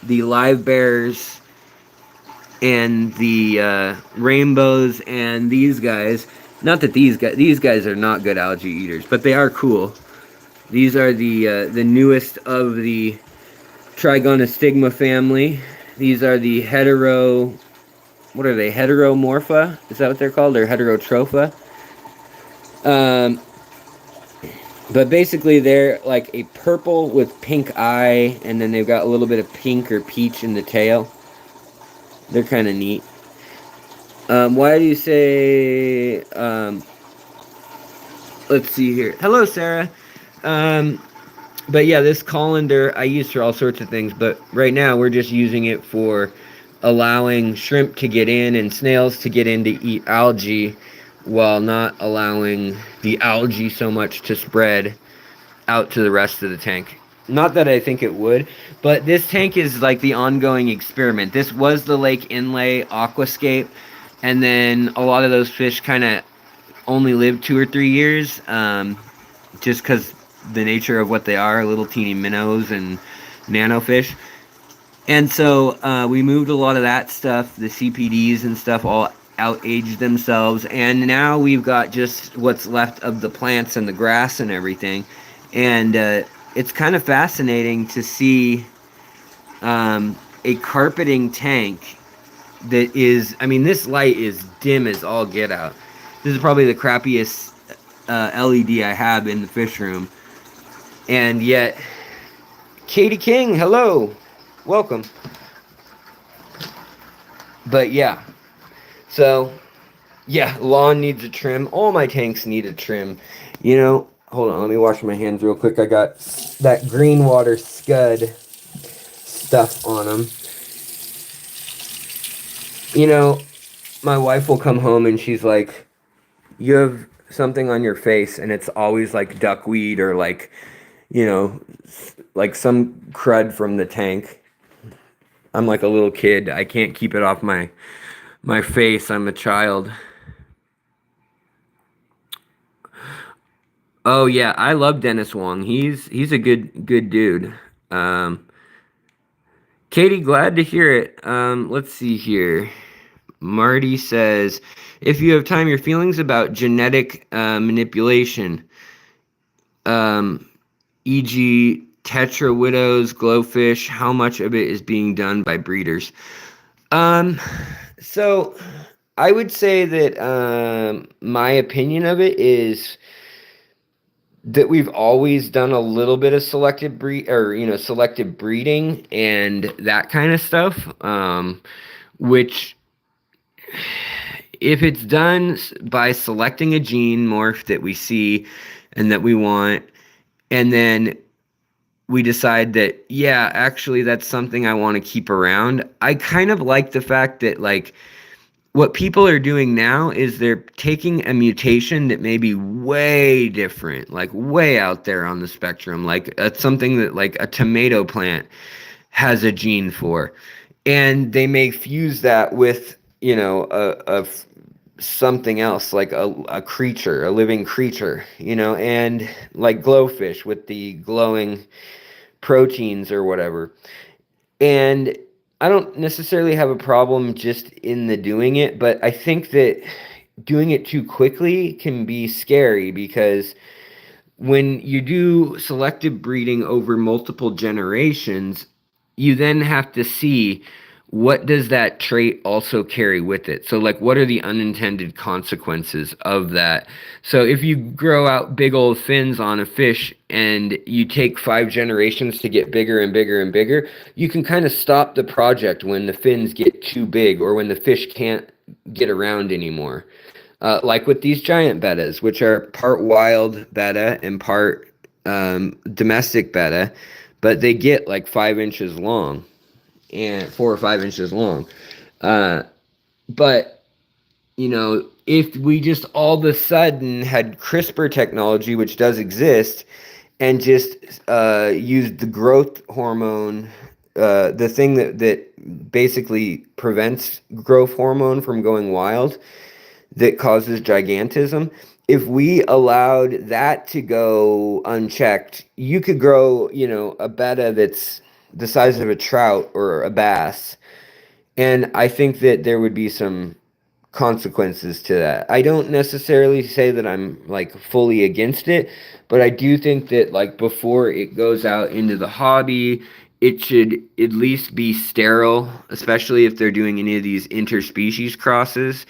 the Livebearers and the rainbows and these guys. Not that these guys are not good algae eaters, but they are cool. These are the newest of the Trigonostigma family. These are the what are they? Heteromorpha? Is that what they're called? Or heterotropha? But basically they're like a purple with pink eye, and then they've got a little bit of pink or peach in the tail. They're kind of neat. Why do you say, let's see here. Hello, Sarah. But yeah, this colander I use for all sorts of things, but right now we're just using it for allowing shrimp to get in and snails to get in to eat algae, while not allowing the algae so much to spread out to the rest of the tank. Not that I think it would, but this tank is like the ongoing experiment. This was the lake inlay aquascape, and then a lot of those fish kind of only lived 2 or 3 years, just because the nature of what they are, little teeny minnows and nanofish. And so we moved a lot of that stuff, the CPDs and stuff, all out-aged themselves, and now we've got just what's left of the plants and the grass and everything. And it's kind of fascinating to see a carpeting tank that is, I mean, this light is dim as all get out. This is probably the crappiest LED I have in the fish room. And yet, Katie King, hello, welcome. But yeah, so yeah, lawn needs a trim. All my tanks need a trim. You know, hold on, let me wash my hands real quick. I got that green water scud stuff on them. You know, my wife will come home and she's like, you have something on your face and it's always like duckweed or like, you know, like some crud from the tank. I'm like a little kid. I can't keep it off my face. I'm a child. Oh yeah, I love Dennis Wong. He's a good dude. Um, Katie, glad to hear it. Let's see here. Marty says, if you have time, your feelings about genetic manipulation, um, e.g., tetra widows, glowfish, how much of it is being done by breeders? So I would say that my opinion of it is that we've always done a little bit of selective breed or selective breeding and that kind of stuff, which if it's done by selecting a gene morph that we see and that we want, and then we decide that, yeah, actually that's something I want to keep around. I kind of like the fact that, like, what people are doing now is they're taking a mutation that may be way different, like way out there on the spectrum, like something that like a tomato plant has a gene for, and they may fuse that with, something else, like a creature, a living creature, and like glowfish with the glowing proteins or whatever. And I don't necessarily have a problem just in the doing it, but I think that doing it too quickly can be scary because when you do selective breeding over multiple generations, you then have to see what does that trait also carry with it. So like what are the unintended consequences of that? So if you grow out big old fins on a fish and you take 5 generations to get bigger and bigger and bigger, you can kind of stop the project when the fins get too big or when the fish can't get around anymore. Like with these giant bettas, which are part wild betta and part domestic betta, but they get like 5 inches long and 4 or 5 inches long. Uh, but, if we just all of a sudden had CRISPR technology, which does exist, and just used the growth hormone, the thing that basically prevents growth hormone from going wild, that causes gigantism. If we allowed that to go unchecked, you could grow, a betta that's the size of a trout or a bass. And I think that there would be some consequences to that. I don't necessarily say that I'm like fully against it, but I do think that like before it goes out into the hobby, it should at least be sterile, especially if they're doing any of these interspecies crosses.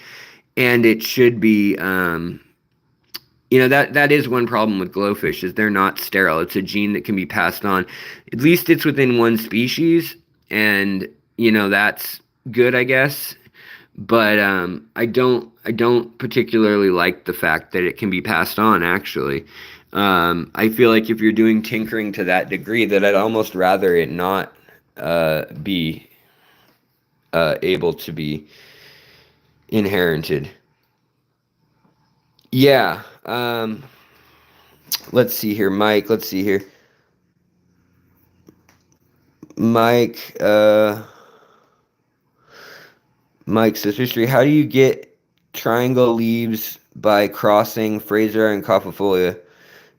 And it should be, that is one problem with glowfish is they're not sterile. It's a gene that can be passed on. At least it's within one species, and that's good, I guess. But I don't particularly like the fact that it can be passed on. Actually, I feel like if you're doing tinkering to that degree, that I'd almost rather it not be able to be inherited. Yeah. Let's see here, Mike. Let's see here. Mike, Mike says, history, how do you get triangle leaves by crossing Fraser and Cophifolia?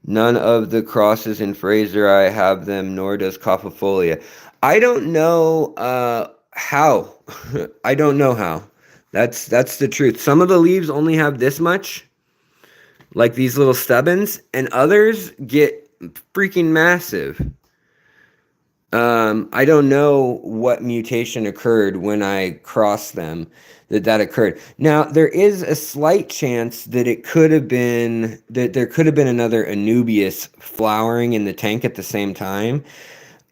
None of the crosses in Fraser I have them, nor does Cophifolia. I don't know how. I don't know how. That's the truth. Some of the leaves only have this much, like these little stubbins, and others get freaking massive. I don't know what mutation occurred when I crossed them that occurred. Now, there is a slight chance that it could have been that there could have been another Anubias flowering in the tank at the same time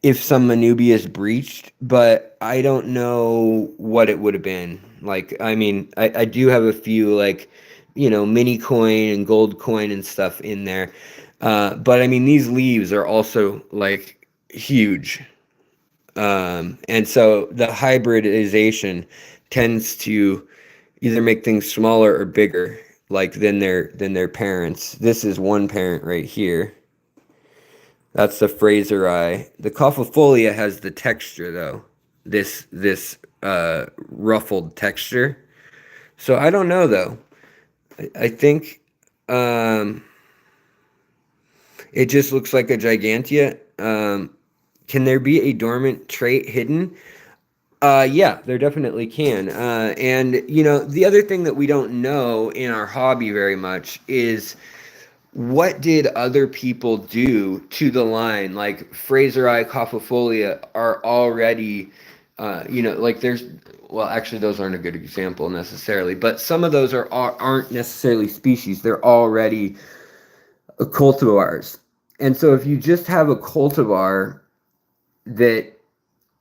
if some Anubias breached, but I don't know what it would have been. Like, I mean, I do have a few like, mini coin and gold coin and stuff in there. But I mean, these leaves are also like huge. And so the hybridization tends to either make things smaller or bigger. like than their parents. This is one parent right here. That's the Fraseri. The Cophifolia has the texture though. This ruffled texture. So I don't know though. I think it just looks like a gigantea. Can there be a dormant trait hidden? Yeah, there definitely can. And you know, the other thing that we don't know in our hobby very much is what did other people do to the line? Like Fraseri, Cophifolia are already, you know, like there's, well, actually those aren't a good example necessarily, but some of those aren't necessarily species. They're already cultivars. And so if you just have a cultivar that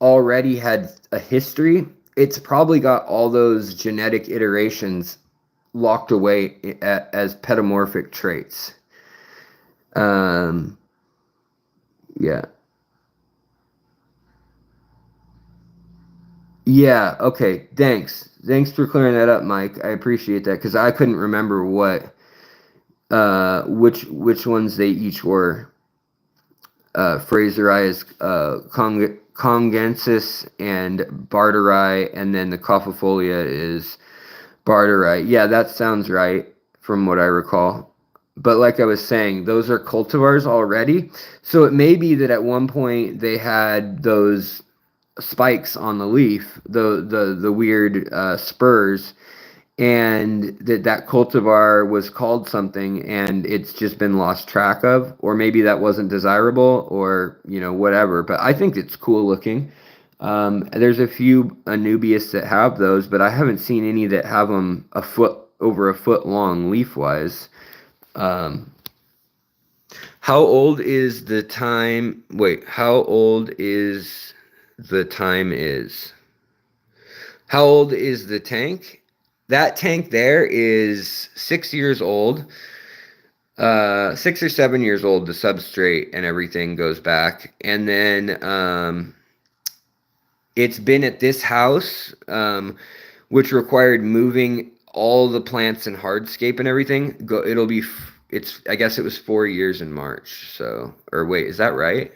already had a history, it's probably got all those genetic iterations locked away as pedomorphic traits. Yeah. Yeah, okay. Thanks for clearing that up, Mike. I appreciate that because I couldn't remember which ones they each were. Fraseri is Congensis and Barteri, and then the Cophifolia is Barteri. Yeah, that sounds right from what I recall. But like I was saying, those are cultivars already. So it may be that at one point they had those spikes on the leaf, the weird spurs, and that cultivar was called something and it's just been lost track of, or maybe that wasn't desirable, or you know, whatever. But I think it's cool looking. There's a few Anubias that have those, but I haven't seen any that have them over a foot long leaf wise. How old is the time? Wait, how old is the time is? How old is the tank? That tank there is 6 years old. 6 or 7 years old. The substrate and everything goes back, and then it's been at this house, which required moving all the plants and hardscape and everything. I guess it was 4 years in March. So, or wait, is that right?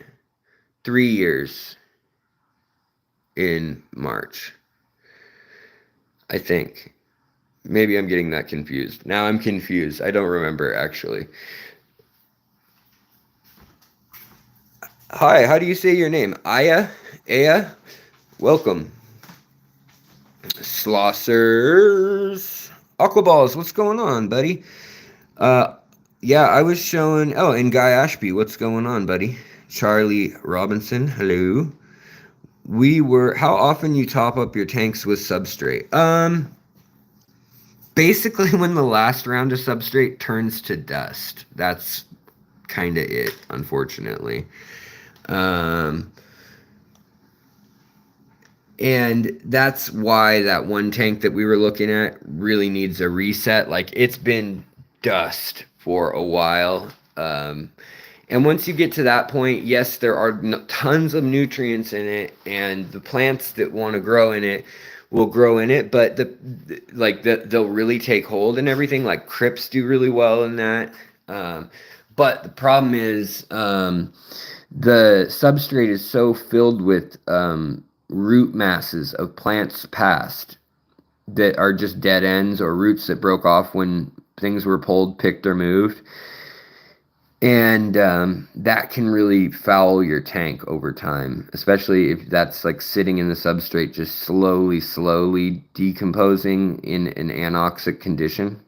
3 years in March, I think. Maybe I'm getting that confused. Now I'm confused. I don't remember actually. Hi, how do you say your name? Aya? Aya? Welcome. Slossers. Aquaballs, what's going on, buddy? Yeah, I was showing... Oh, and Guy Ashby, what's going on, buddy? Charlie Robinson, hello. How often you top up your tanks with substrate? Basically when the last round of substrate turns to dust. That's kind of it, unfortunately. And that's why that one tank that we were looking at really needs a reset. Like, it's been dust for a while. And once you get to that point, yes, there are tons of nutrients in it, and the plants that want to grow in it will grow in it, but they'll really take hold and everything. Like crypts do really well in that. But the problem is the substrate is so filled with root masses of plants past that are just dead ends or roots that broke off when things were pulled, picked, or moved. And that can really foul your tank over time, especially if that's like sitting in the substrate, just slowly decomposing in an anoxic condition.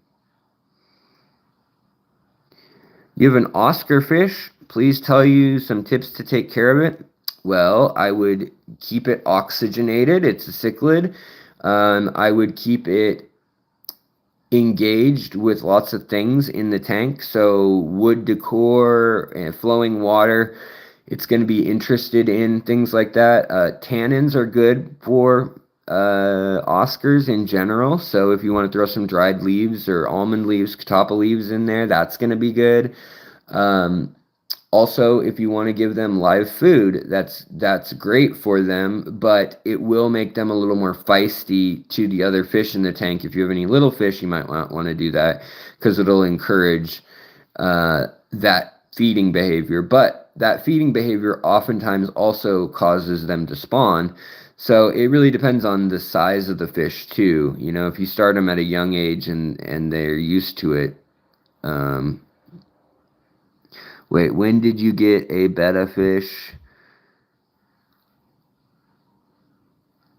You have an Oscar fish. Please tell you some tips to take care of it. Well, I would keep it oxygenated. It's a cichlid. I would keep it engaged with lots of things in the tank, so wood decor and flowing water. It's going to be interested in things like that. Tannins are good for Oscars in general, so if you want to throw some dried leaves or almond leaves, catappa leaves in there, that's going to be good. Also, if you want to give them live food, that's great for them, but it will make them a little more feisty to the other fish in the tank. If you have any little fish, you might want to do that because it'll encourage that feeding behavior. But that feeding behavior oftentimes also causes them to spawn. So it really depends on the size of the fish too. You know, if you start them at a young age and they're used to it. Wait, when did you get a betta fish?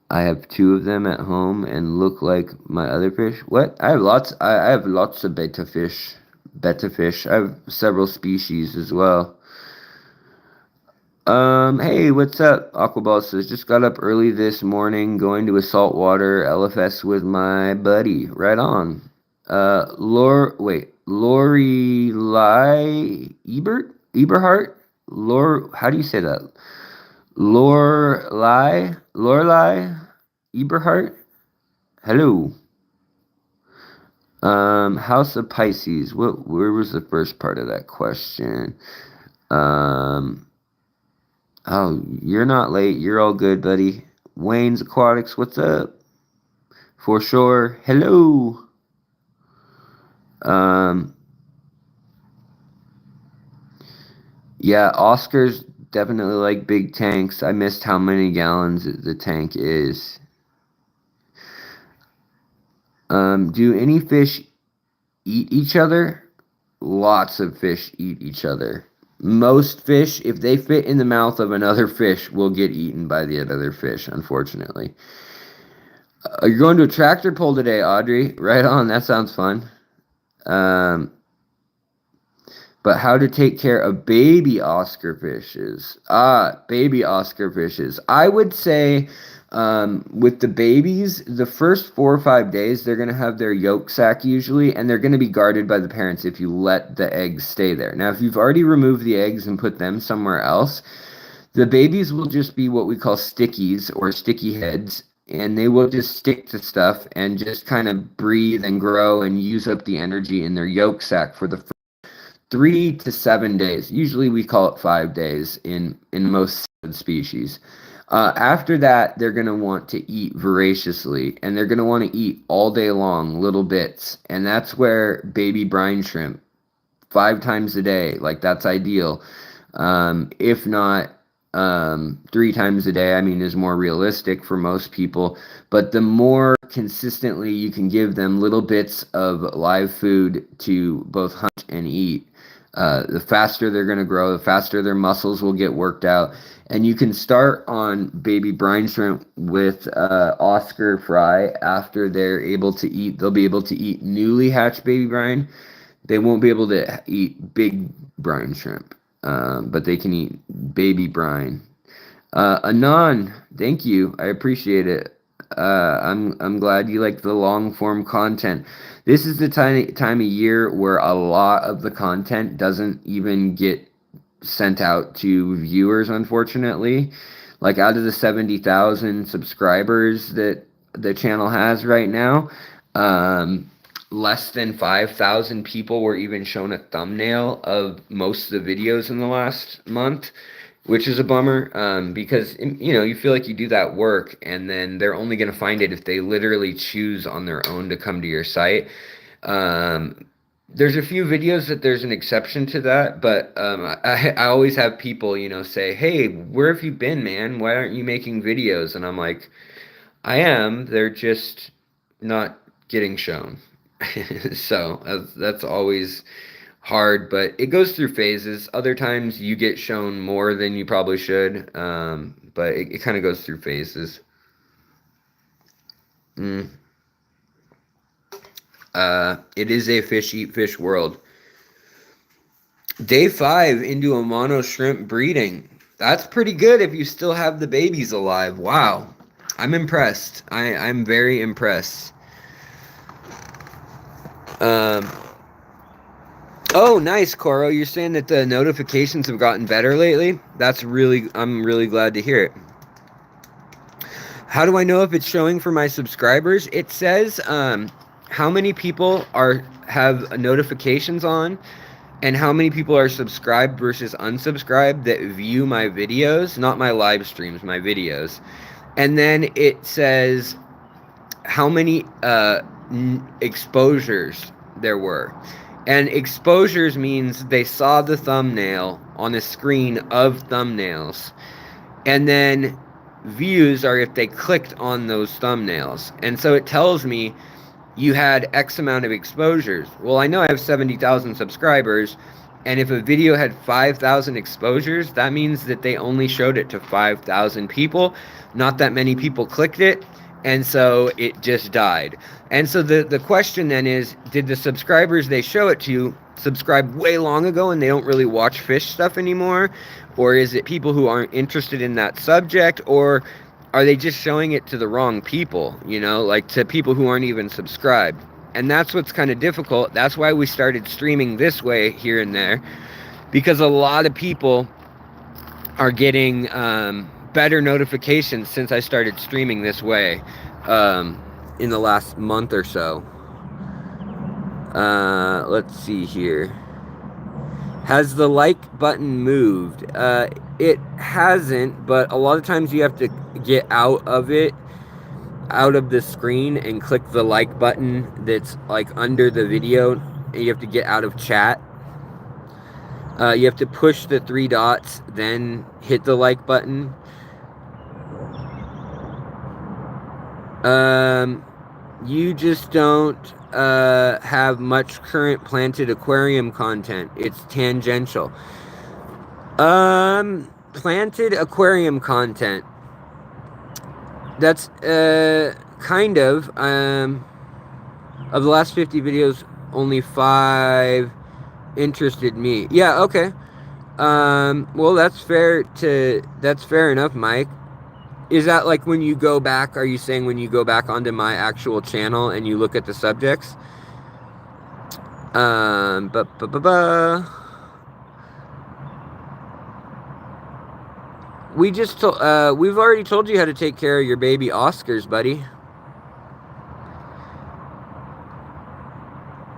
I have 2 of them at home and look like my other fish. What? I have lots. I have lots of betta fish. Betta fish. I have several species as well. Hey, what's up? Aquaball says, just got up early this morning, going to a saltwater LFS with my buddy. Right on. Lori Eberhart? How do you say that? Lorelai Eberhart? Hello. House of Pisces. Where was the first part of that question? Oh, you're not late. You're all good, buddy. Wayne's Aquatics, what's up? For sure. Hello. Yeah, Oscars definitely like big tanks. I missed how many gallons the tank is. Do any fish eat each other? Lots of fish eat each other. Most fish, if they fit in the mouth of another fish, will get eaten by the other fish, unfortunately. You're going to a tractor pull today, Audrey. Right on. That sounds fun. But how to take care of baby Oscar fishes? Baby Oscar fishes. I would say with the babies, the first 4 or 5 days, they're going to have their yolk sac usually, and they're going to be guarded by the parents if you let the eggs stay there. Now, if you've already removed the eggs and put them somewhere else, the babies will just be what we call stickies or sticky heads, and they will just stick to stuff and just kind of breathe and grow and use up the energy in their yolk sac for the first 3 to 7 days. Usually we call it 5 days in most species. After that, they're going to want to eat voraciously, and they're going to want to eat all day long, little bits. And that's where baby brine shrimp, 5 times a day, like that's ideal. If not, 3 times a day, I mean, is more realistic for most people. But the more consistently you can give them little bits of live food to both hunt and eat, the faster they're going to grow, the faster their muscles will get worked out. And you can start on baby brine shrimp with Oscar fry after they're able to eat. They'll be able to eat newly hatched baby brine. They won't be able to eat big brine shrimp, but they can eat baby brine. Anon, thank you. I appreciate it. I'm glad you like the long form content. This is the time of year where a lot of the content doesn't even get sent out to viewers, unfortunately. Like out of the 70,000 subscribers that the channel has right now, less than 5,000 people were even shown a thumbnail of most of the videos in the last month, which is a bummer, because, you know, you feel like you do that work and then they're only going to find it if they literally choose on their own to come to your site. There's a few videos that there's an exception to that, but I always have people, you know, say, hey, where have you been, man? Why aren't you making videos? And I'm like, I am. They're just not getting shown. So that's always hard, but it goes through phases. Other times you get shown more than you probably should, but it kind of goes through phases. It is a fish eat fish world. Day 5 into a mono shrimp breeding. That's pretty good if you still have the babies alive. Wow. I'm impressed. I'm very impressed. Oh, nice, Coro. You're saying that the notifications have gotten better lately? I'm really glad to hear it. How do I know if it's showing for my subscribers? It says how many people have notifications on, and how many people are subscribed versus unsubscribed that view my videos, not my live streams, my videos. And then it says how many exposures there were. And exposures means they saw the thumbnail on a screen of thumbnails. And then views are if they clicked on those thumbnails. And so it tells me you had X amount of exposures. Well, I know I have 70,000 subscribers, and if a video had 5,000 exposures, that means that they only showed it to 5,000 people. Not that many people clicked it, and so it just died. And so the question then is, did the subscribers they show it to subscribe way long ago and they don't really watch fish stuff anymore? Or is it people who aren't interested in that subject? Or are they just showing it to the wrong people, you know, like to people who aren't even subscribed? And that's what's kind of difficult. That's why we started streaming this way here and there, because a lot of people are getting better notifications since I started streaming this way in the last month or so. Let's see here. Has the like button moved? It hasn't, but a lot of times you have to get out of it, out of the screen, and click the like button that's like under the video. You have to get out of chat. You have to push the 3 dots, then hit the like button. You just don't have much current planted aquarium content. It's tangential. Planted aquarium content. That's kind of the last 50 videos, only 5 interested me. Yeah, okay. Well, that's fair enough, Mike. Is that like when you go back, are you saying when you go back onto my actual channel and you look at the subjects? We've already told you how to take care of your baby Oscars, buddy.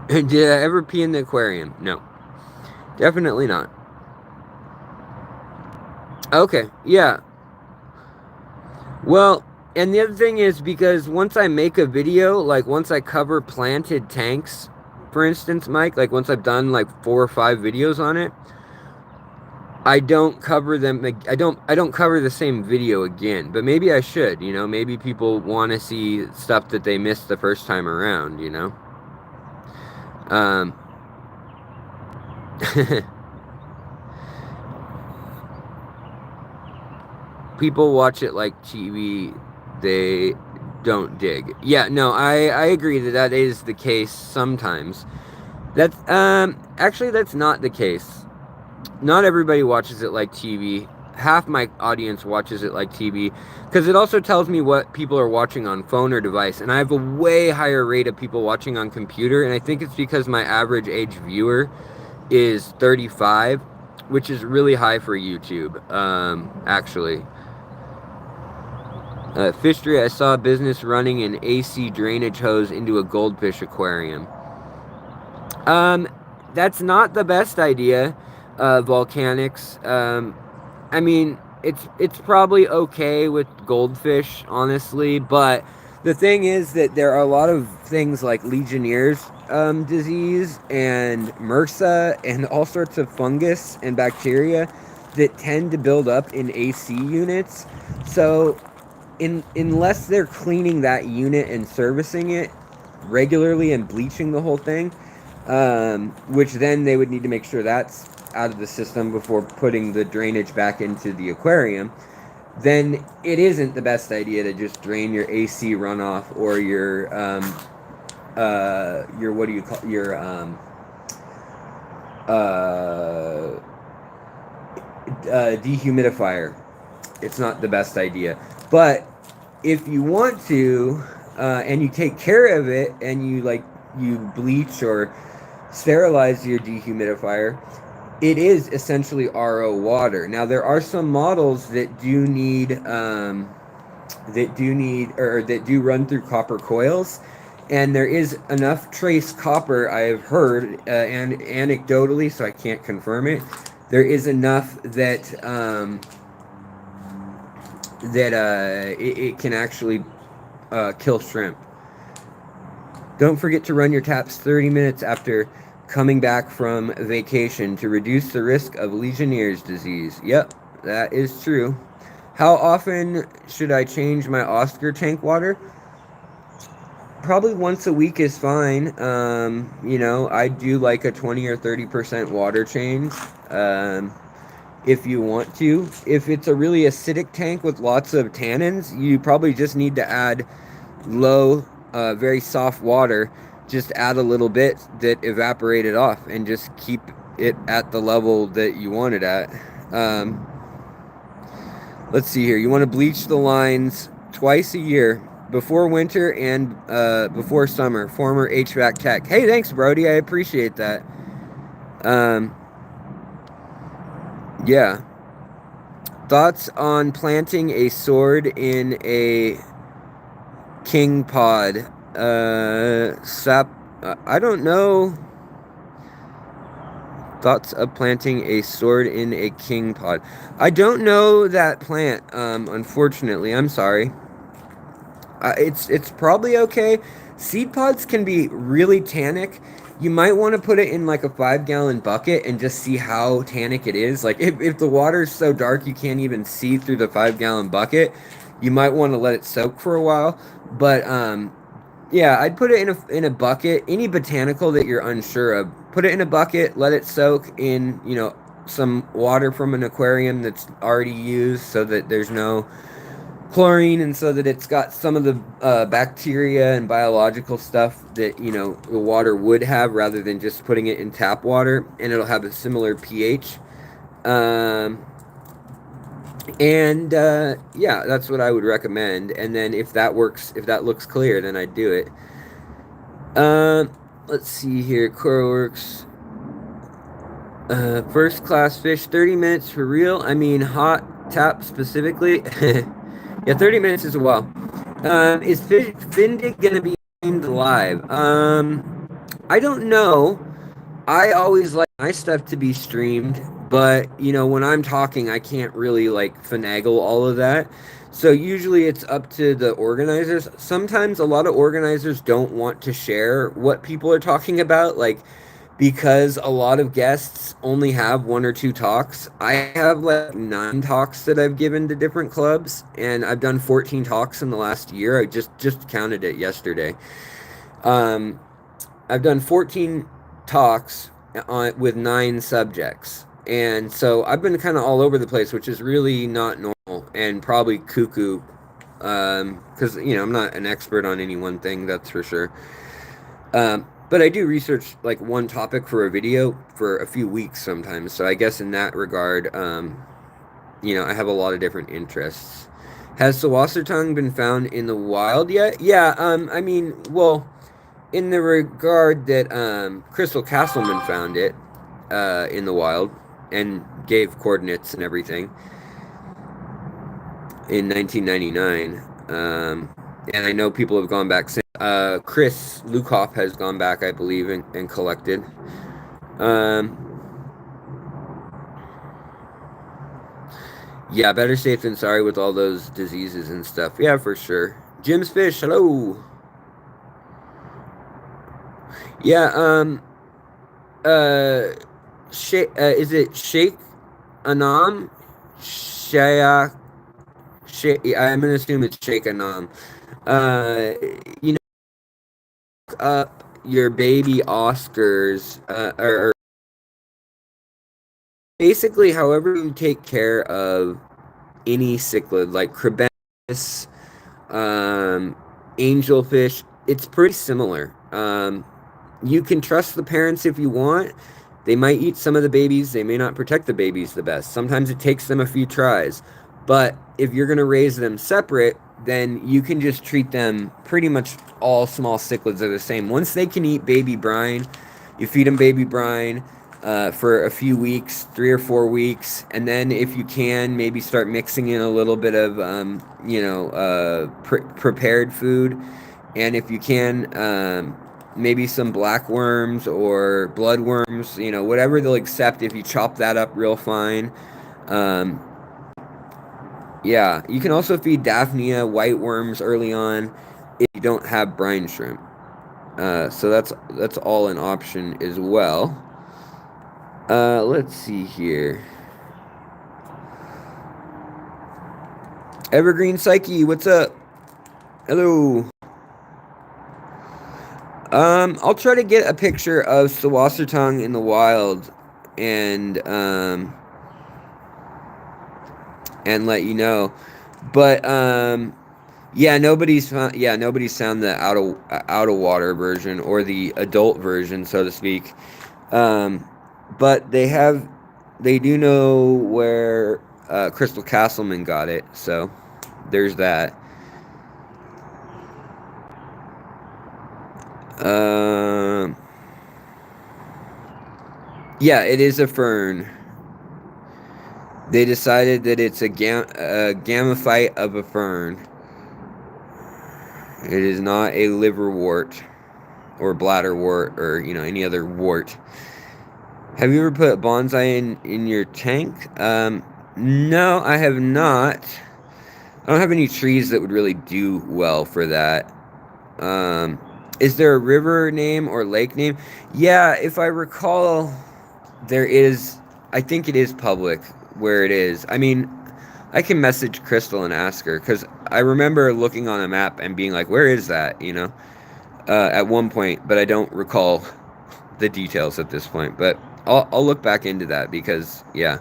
Did I ever pee in the aquarium? No. Definitely not. Okay, yeah. Well, and the other thing is, because once I make a video, like once I cover planted tanks, for instance, Mike, like once I've done like 4 or 5 videos on it, I don't cover them. I don't cover the same video again, but maybe I should, you know, maybe people want to see stuff that they missed the first time around, you know? People watch it like TV, they don't dig. Yeah, no, I agree that is the case sometimes. That's, actually that's not the case. Not everybody watches it like TV. Half my audience watches it like TV, because it also tells me what people are watching on phone or device, and I have a way higher rate of people watching on computer, and I think it's because my average age viewer is 35, which is really high for YouTube, actually. Fishery, I saw a business running an AC drainage hose into a goldfish aquarium. That's not the best idea, Volcanics. I mean, it's probably okay with goldfish, honestly, but the thing is that there are a lot of things like Legionnaire's disease and MRSA and all sorts of fungus and bacteria that tend to build up in AC units. So unless they're cleaning that unit and servicing it regularly and bleaching the whole thing, which then they would need to make sure that's out of the system before putting the drainage back into the aquarium, then it isn't the best idea to just drain your AC runoff or your what do you call your dehumidifier. It's not the best idea. But if you want to, and you take care of it, and you bleach or sterilize your dehumidifier, it is essentially RO water. Now there are some models that do need, or that do run through copper coils, And there is enough trace copper, I've heard, and anecdotally, so I can't confirm it. There is enough that it can actually kill shrimp. Don't forget to run your taps 30 minutes after coming back from vacation to reduce the risk of Legionnaire's disease. Yep, that is true. How often should I change my Oscar tank water? Probably once a week is fine. You know, I do like a 20 or 30% water change. If you want to. If it's a really acidic tank with lots of tannins, you probably just need to add low, very soft water. Just add a little bit that evaporated off and just keep it at the level that you want it at. Let's see here. You want to bleach the lines twice a year, before winter and before summer. Former HVAC tech. Hey, thanks, Brody. I appreciate that. Yeah. Thoughts on planting a sword in a king pod? I don't know. Thoughts of planting a sword in a king pod? I don't know that plant, unfortunately. I'm sorry. It's probably okay. Seed pods can be really tannic. You might want to put it in like a 5-gallon bucket and just see how tannic it is. Like if the water is so dark you can't even see through the 5-gallon bucket, you might want to let it soak for a while. But yeah, I'd put it in a bucket. Any botanical that you're unsure of, put it in a bucket, let it soak in, you know, some water from an aquarium that's already used so that there's no chlorine, and so that it's got some of the bacteria and biological stuff that, you know, the water would have, rather than just putting it in tap water, and it'll have a similar pH. Yeah, that's what I would recommend. And then if that works, if that looks clear, then I'd do it. Let's see here. Coral works. First class fish, 30 minutes for real. I mean, hot tap specifically. Yeah, 30 minutes is a while. Is Findig gonna be streamed live? I don't know. I always like my stuff to be streamed, but you know, when I'm talking, I can't really like finagle all of that. So usually it's up to the organizers. Sometimes a lot of organizers don't want to share what people are talking about, like because a lot of guests only have 1 or 2 talks. I have like 9 talks that I've given to different clubs, and I've done 14 talks in the last year. I just counted it yesterday. I've done 14 talks with 9 subjects, and so I've been kind of all over the place, which is really not normal and probably cuckoo, because you know, I'm not an expert on any one thing, that's for sure. But I do research like one topic for a video for a few weeks sometimes. So I guess in that regard, you know, I have a lot of different interests. Has Saser Tang been found in the wild yet? Yeah, I mean, well, in the regard that Crystal Castleman found it in the wild and gave coordinates and everything in 1999. And I know people have gone back since. Chris Lukoff has gone back, I believe, and collected. Yeah, better safe than sorry with all those diseases and stuff. Yeah, for sure. Jim's Fish, hello. Yeah, is it Sheikh Anam? I'm gonna assume it's Sheikh Anam. You know, look up your baby Oscars, or basically however you take care of any cichlid, like crebensis, angelfish. It's pretty similar. You can trust the parents if you want. They might eat some of the babies. They may not protect the babies the best. Sometimes it takes them a few tries. But if you're going to raise them separate, then you can just treat them, pretty much all small cichlids are the same. Once they can eat baby brine, you feed them baby brine for a few weeks, 3 or 4 weeks. And then if you can, maybe start mixing in a little bit of, you know, prepared food. And if you can, maybe some black worms or blood worms, you know, whatever they'll accept if you chop that up real fine. Yeah, you can also feed Daphnia white worms early on if you don't have brine shrimp. So that's all an option as well. Let's see here. Evergreen Psyche, what's up? Hello. I'll try to get a picture of Saser Tang in the wild and let you know. But yeah, nobody's found the out of water version or the adult version, so to speak. But they do know where Crystal Castleman got it, so there's that. Yeah, it is a fern. They decided that it's a gametophyte of a fern. It is not a liverwort or bladderwort or, you know, any other wart. Have you ever put bonsai in your tank? No, I have not. I don't have any trees that would really do well for that. Is there a river name or lake name? Yeah, if I recall, there is. I think it is public where it is. I mean, I can message Crystal and ask her, because I remember looking on a map and being like, where is that, you know, at one point, but I don't recall the details at this point. But I'll look back into that, because, yeah,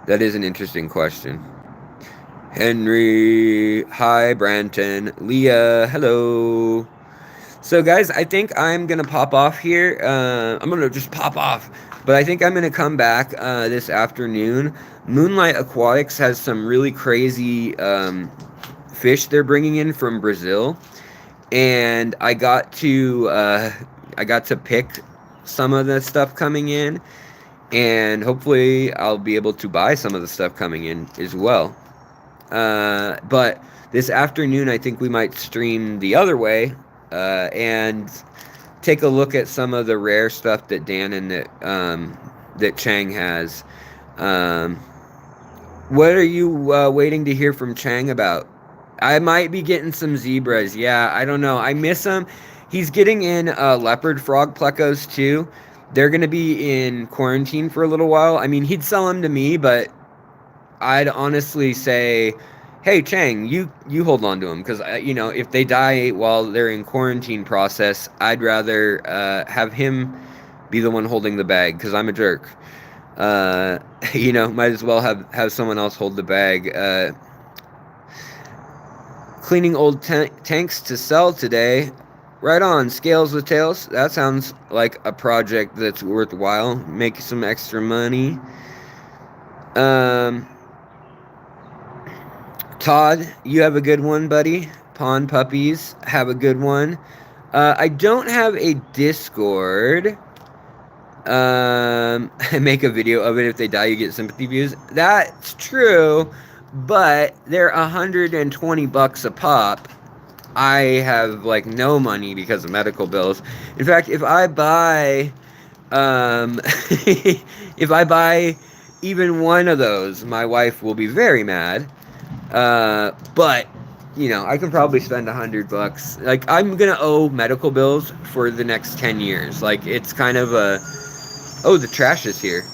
that is an interesting question. Henry, hi, Branton, Leah, hello. So, guys, I think I'm going to pop off here. I'm going to just pop off. But I think I'm going to come back this afternoon. Moonlight Aquatics has some really crazy fish they're bringing in from Brazil. And I got to pick some of the stuff coming in. And hopefully I'll be able to buy some of the stuff coming in as well. But this afternoon, I think we might stream the other way. And take a look at some of the rare stuff that Dan and that Chang has. What are you waiting to hear from Chang about? I might be getting some zebras. Yeah, I don't know. I miss him. He's getting in leopard frog plecos too. They're going to be in quarantine for a little while. I mean, he'd sell them to me, but I'd honestly say, hey, Chang, you hold on to them, because, you know, if they die while they're in quarantine process, I'd rather have him be the one holding the bag, because I'm a jerk. You know, might as well have someone else hold the bag. Cleaning old tanks to sell today. Right on, Scales with Tails. That sounds like a project that's worthwhile. Make some extra money. Todd, you have a good one, buddy. Pond Puppies, have a good one. I don't have a Discord. Make a video of it. If they die, you get sympathy views. That's true, but they're $120 a pop. I have, like, no money because of medical bills. In fact, if I buy, if I buy even one of those, my wife will be very mad. But, you know, I can probably spend $100. Like, I'm gonna owe medical bills for the next 10 years. Like, it's kind of a... Oh, the trash is here.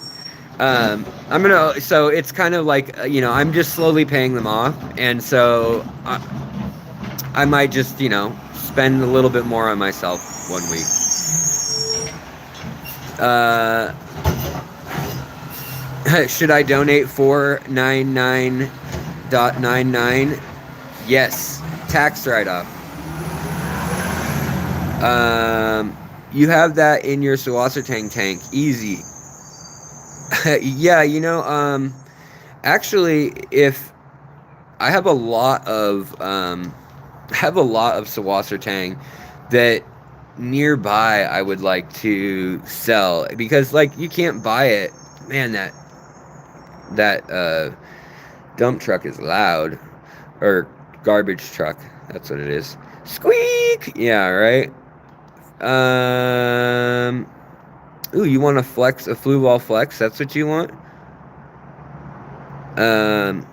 So it's kind of like, you know, I'm just slowly paying them off. And so I might just, you know, spend a little bit more on myself one week. Should I donate $499.99? Yes, tax write-off. You have that in your Saser Tang tank. Easy. Yeah, you know, actually, if I have a lot of Saser Tang that nearby I would like to sell, because, like, you can't buy it. Man, that dump truck is loud. Or garbage truck. That's what it is. Squeak! Yeah, right? Ooh, you want to flex, a flu ball flex? That's what you want? Um,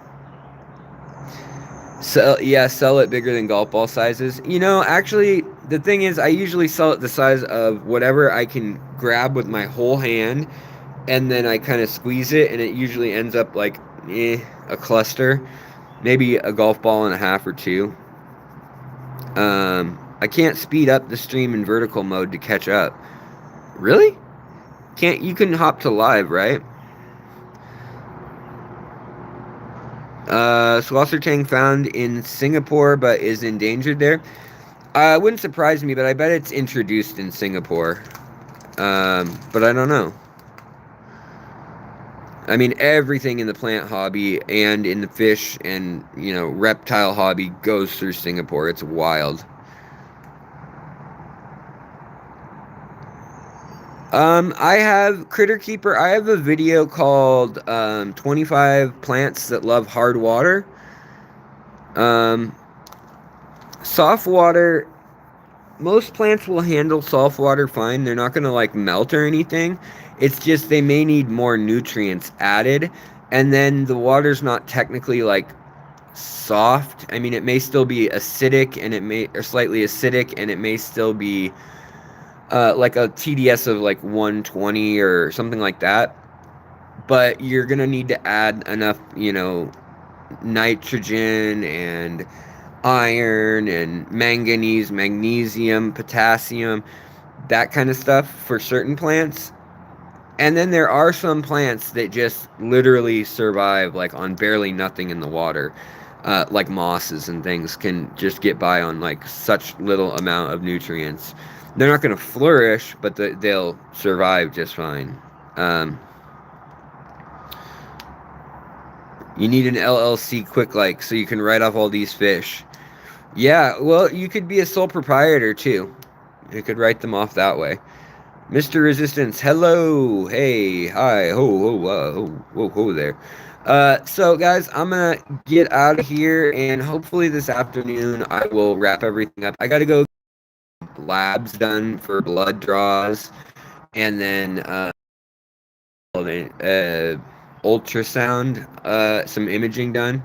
yeah, sell it bigger than golf ball sizes. You know, actually, the thing is, I usually sell it the size of whatever I can grab with my whole hand, and then I kind of squeeze it, and it usually ends up like a cluster, maybe a golf ball and a half or two. I can't speed up the stream in vertical mode to catch up. Really? Can't you can hop to live, right? Saser Tang found in Singapore but is endangered there. It wouldn't surprise me, but I bet it's introduced in Singapore. But I don't know. I mean, everything in the plant hobby and in the fish and, you know, reptile hobby goes through Singapore. It's wild. I have Critter Keeper. I have a video called 25 Plants That Love Hard Water. Soft water, most plants will handle soft water fine. They're not going to like melt or anything. It's just they may need more nutrients added. And then the water's not technically like soft. I mean, it may still be acidic and or slightly acidic, and it may still be like a TDS of like 120 or something like that. But you're going to need to add enough, you know, nitrogen and iron and manganese, magnesium, potassium, that kind of stuff for certain plants. And then there are some plants that just literally survive like on barely nothing in the water. Like mosses and things can just get by on like such little amount of nutrients. They're not going to flourish, but they'll survive just fine. You need an LLC quick like so you can write off all these fish. Yeah, well, you could be a sole proprietor too. You could write them off that way. Mr. Resistance, hello, hey, hi, ho there. So guys, I'm gonna get out of here, and hopefully this afternoon I will wrap everything up. I gotta go get labs done for blood draws, and then ultrasound, some imaging done.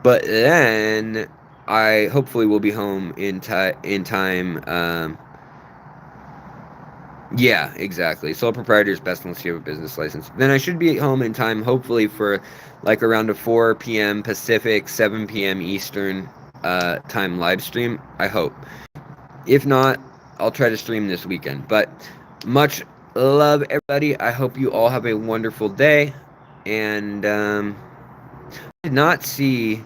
But then I hopefully will be home in time. Yeah, exactly. Sole proprietor is best unless you have a business license. Then I should be home in time, hopefully, for like around a 4 p.m. Pacific, 7 p.m. Eastern time live stream. I hope. If not, I'll try to stream this weekend. But much love, everybody. I hope you all have a wonderful day. And I did not see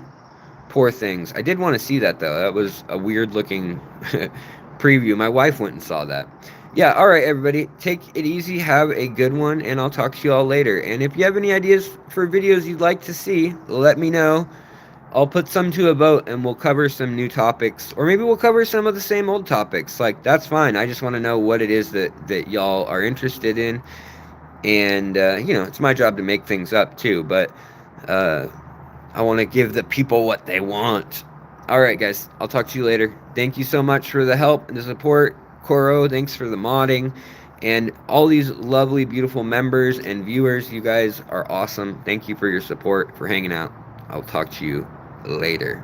Poor Things. I did want to see that, though. That was a weird-looking preview. My wife went and saw that. Yeah, all right, everybody. Take it easy. Have a good one, and I'll talk to you all later. And if you have any ideas for videos you'd like to see, let me know. I'll put some to a vote, and we'll cover some new topics. Or maybe we'll cover some of the same old topics. Like, that's fine. I just want to know what it is that y'all are interested in. And, you know, it's my job to make things up, too. But I want to give the people what they want. All right, guys. I'll talk to you later. Thank you so much for the help and the support. Coro, thanks for the modding, and all these lovely, beautiful members and viewers. You guys are awesome. Thank you for your support, for hanging out. I'll talk to you later.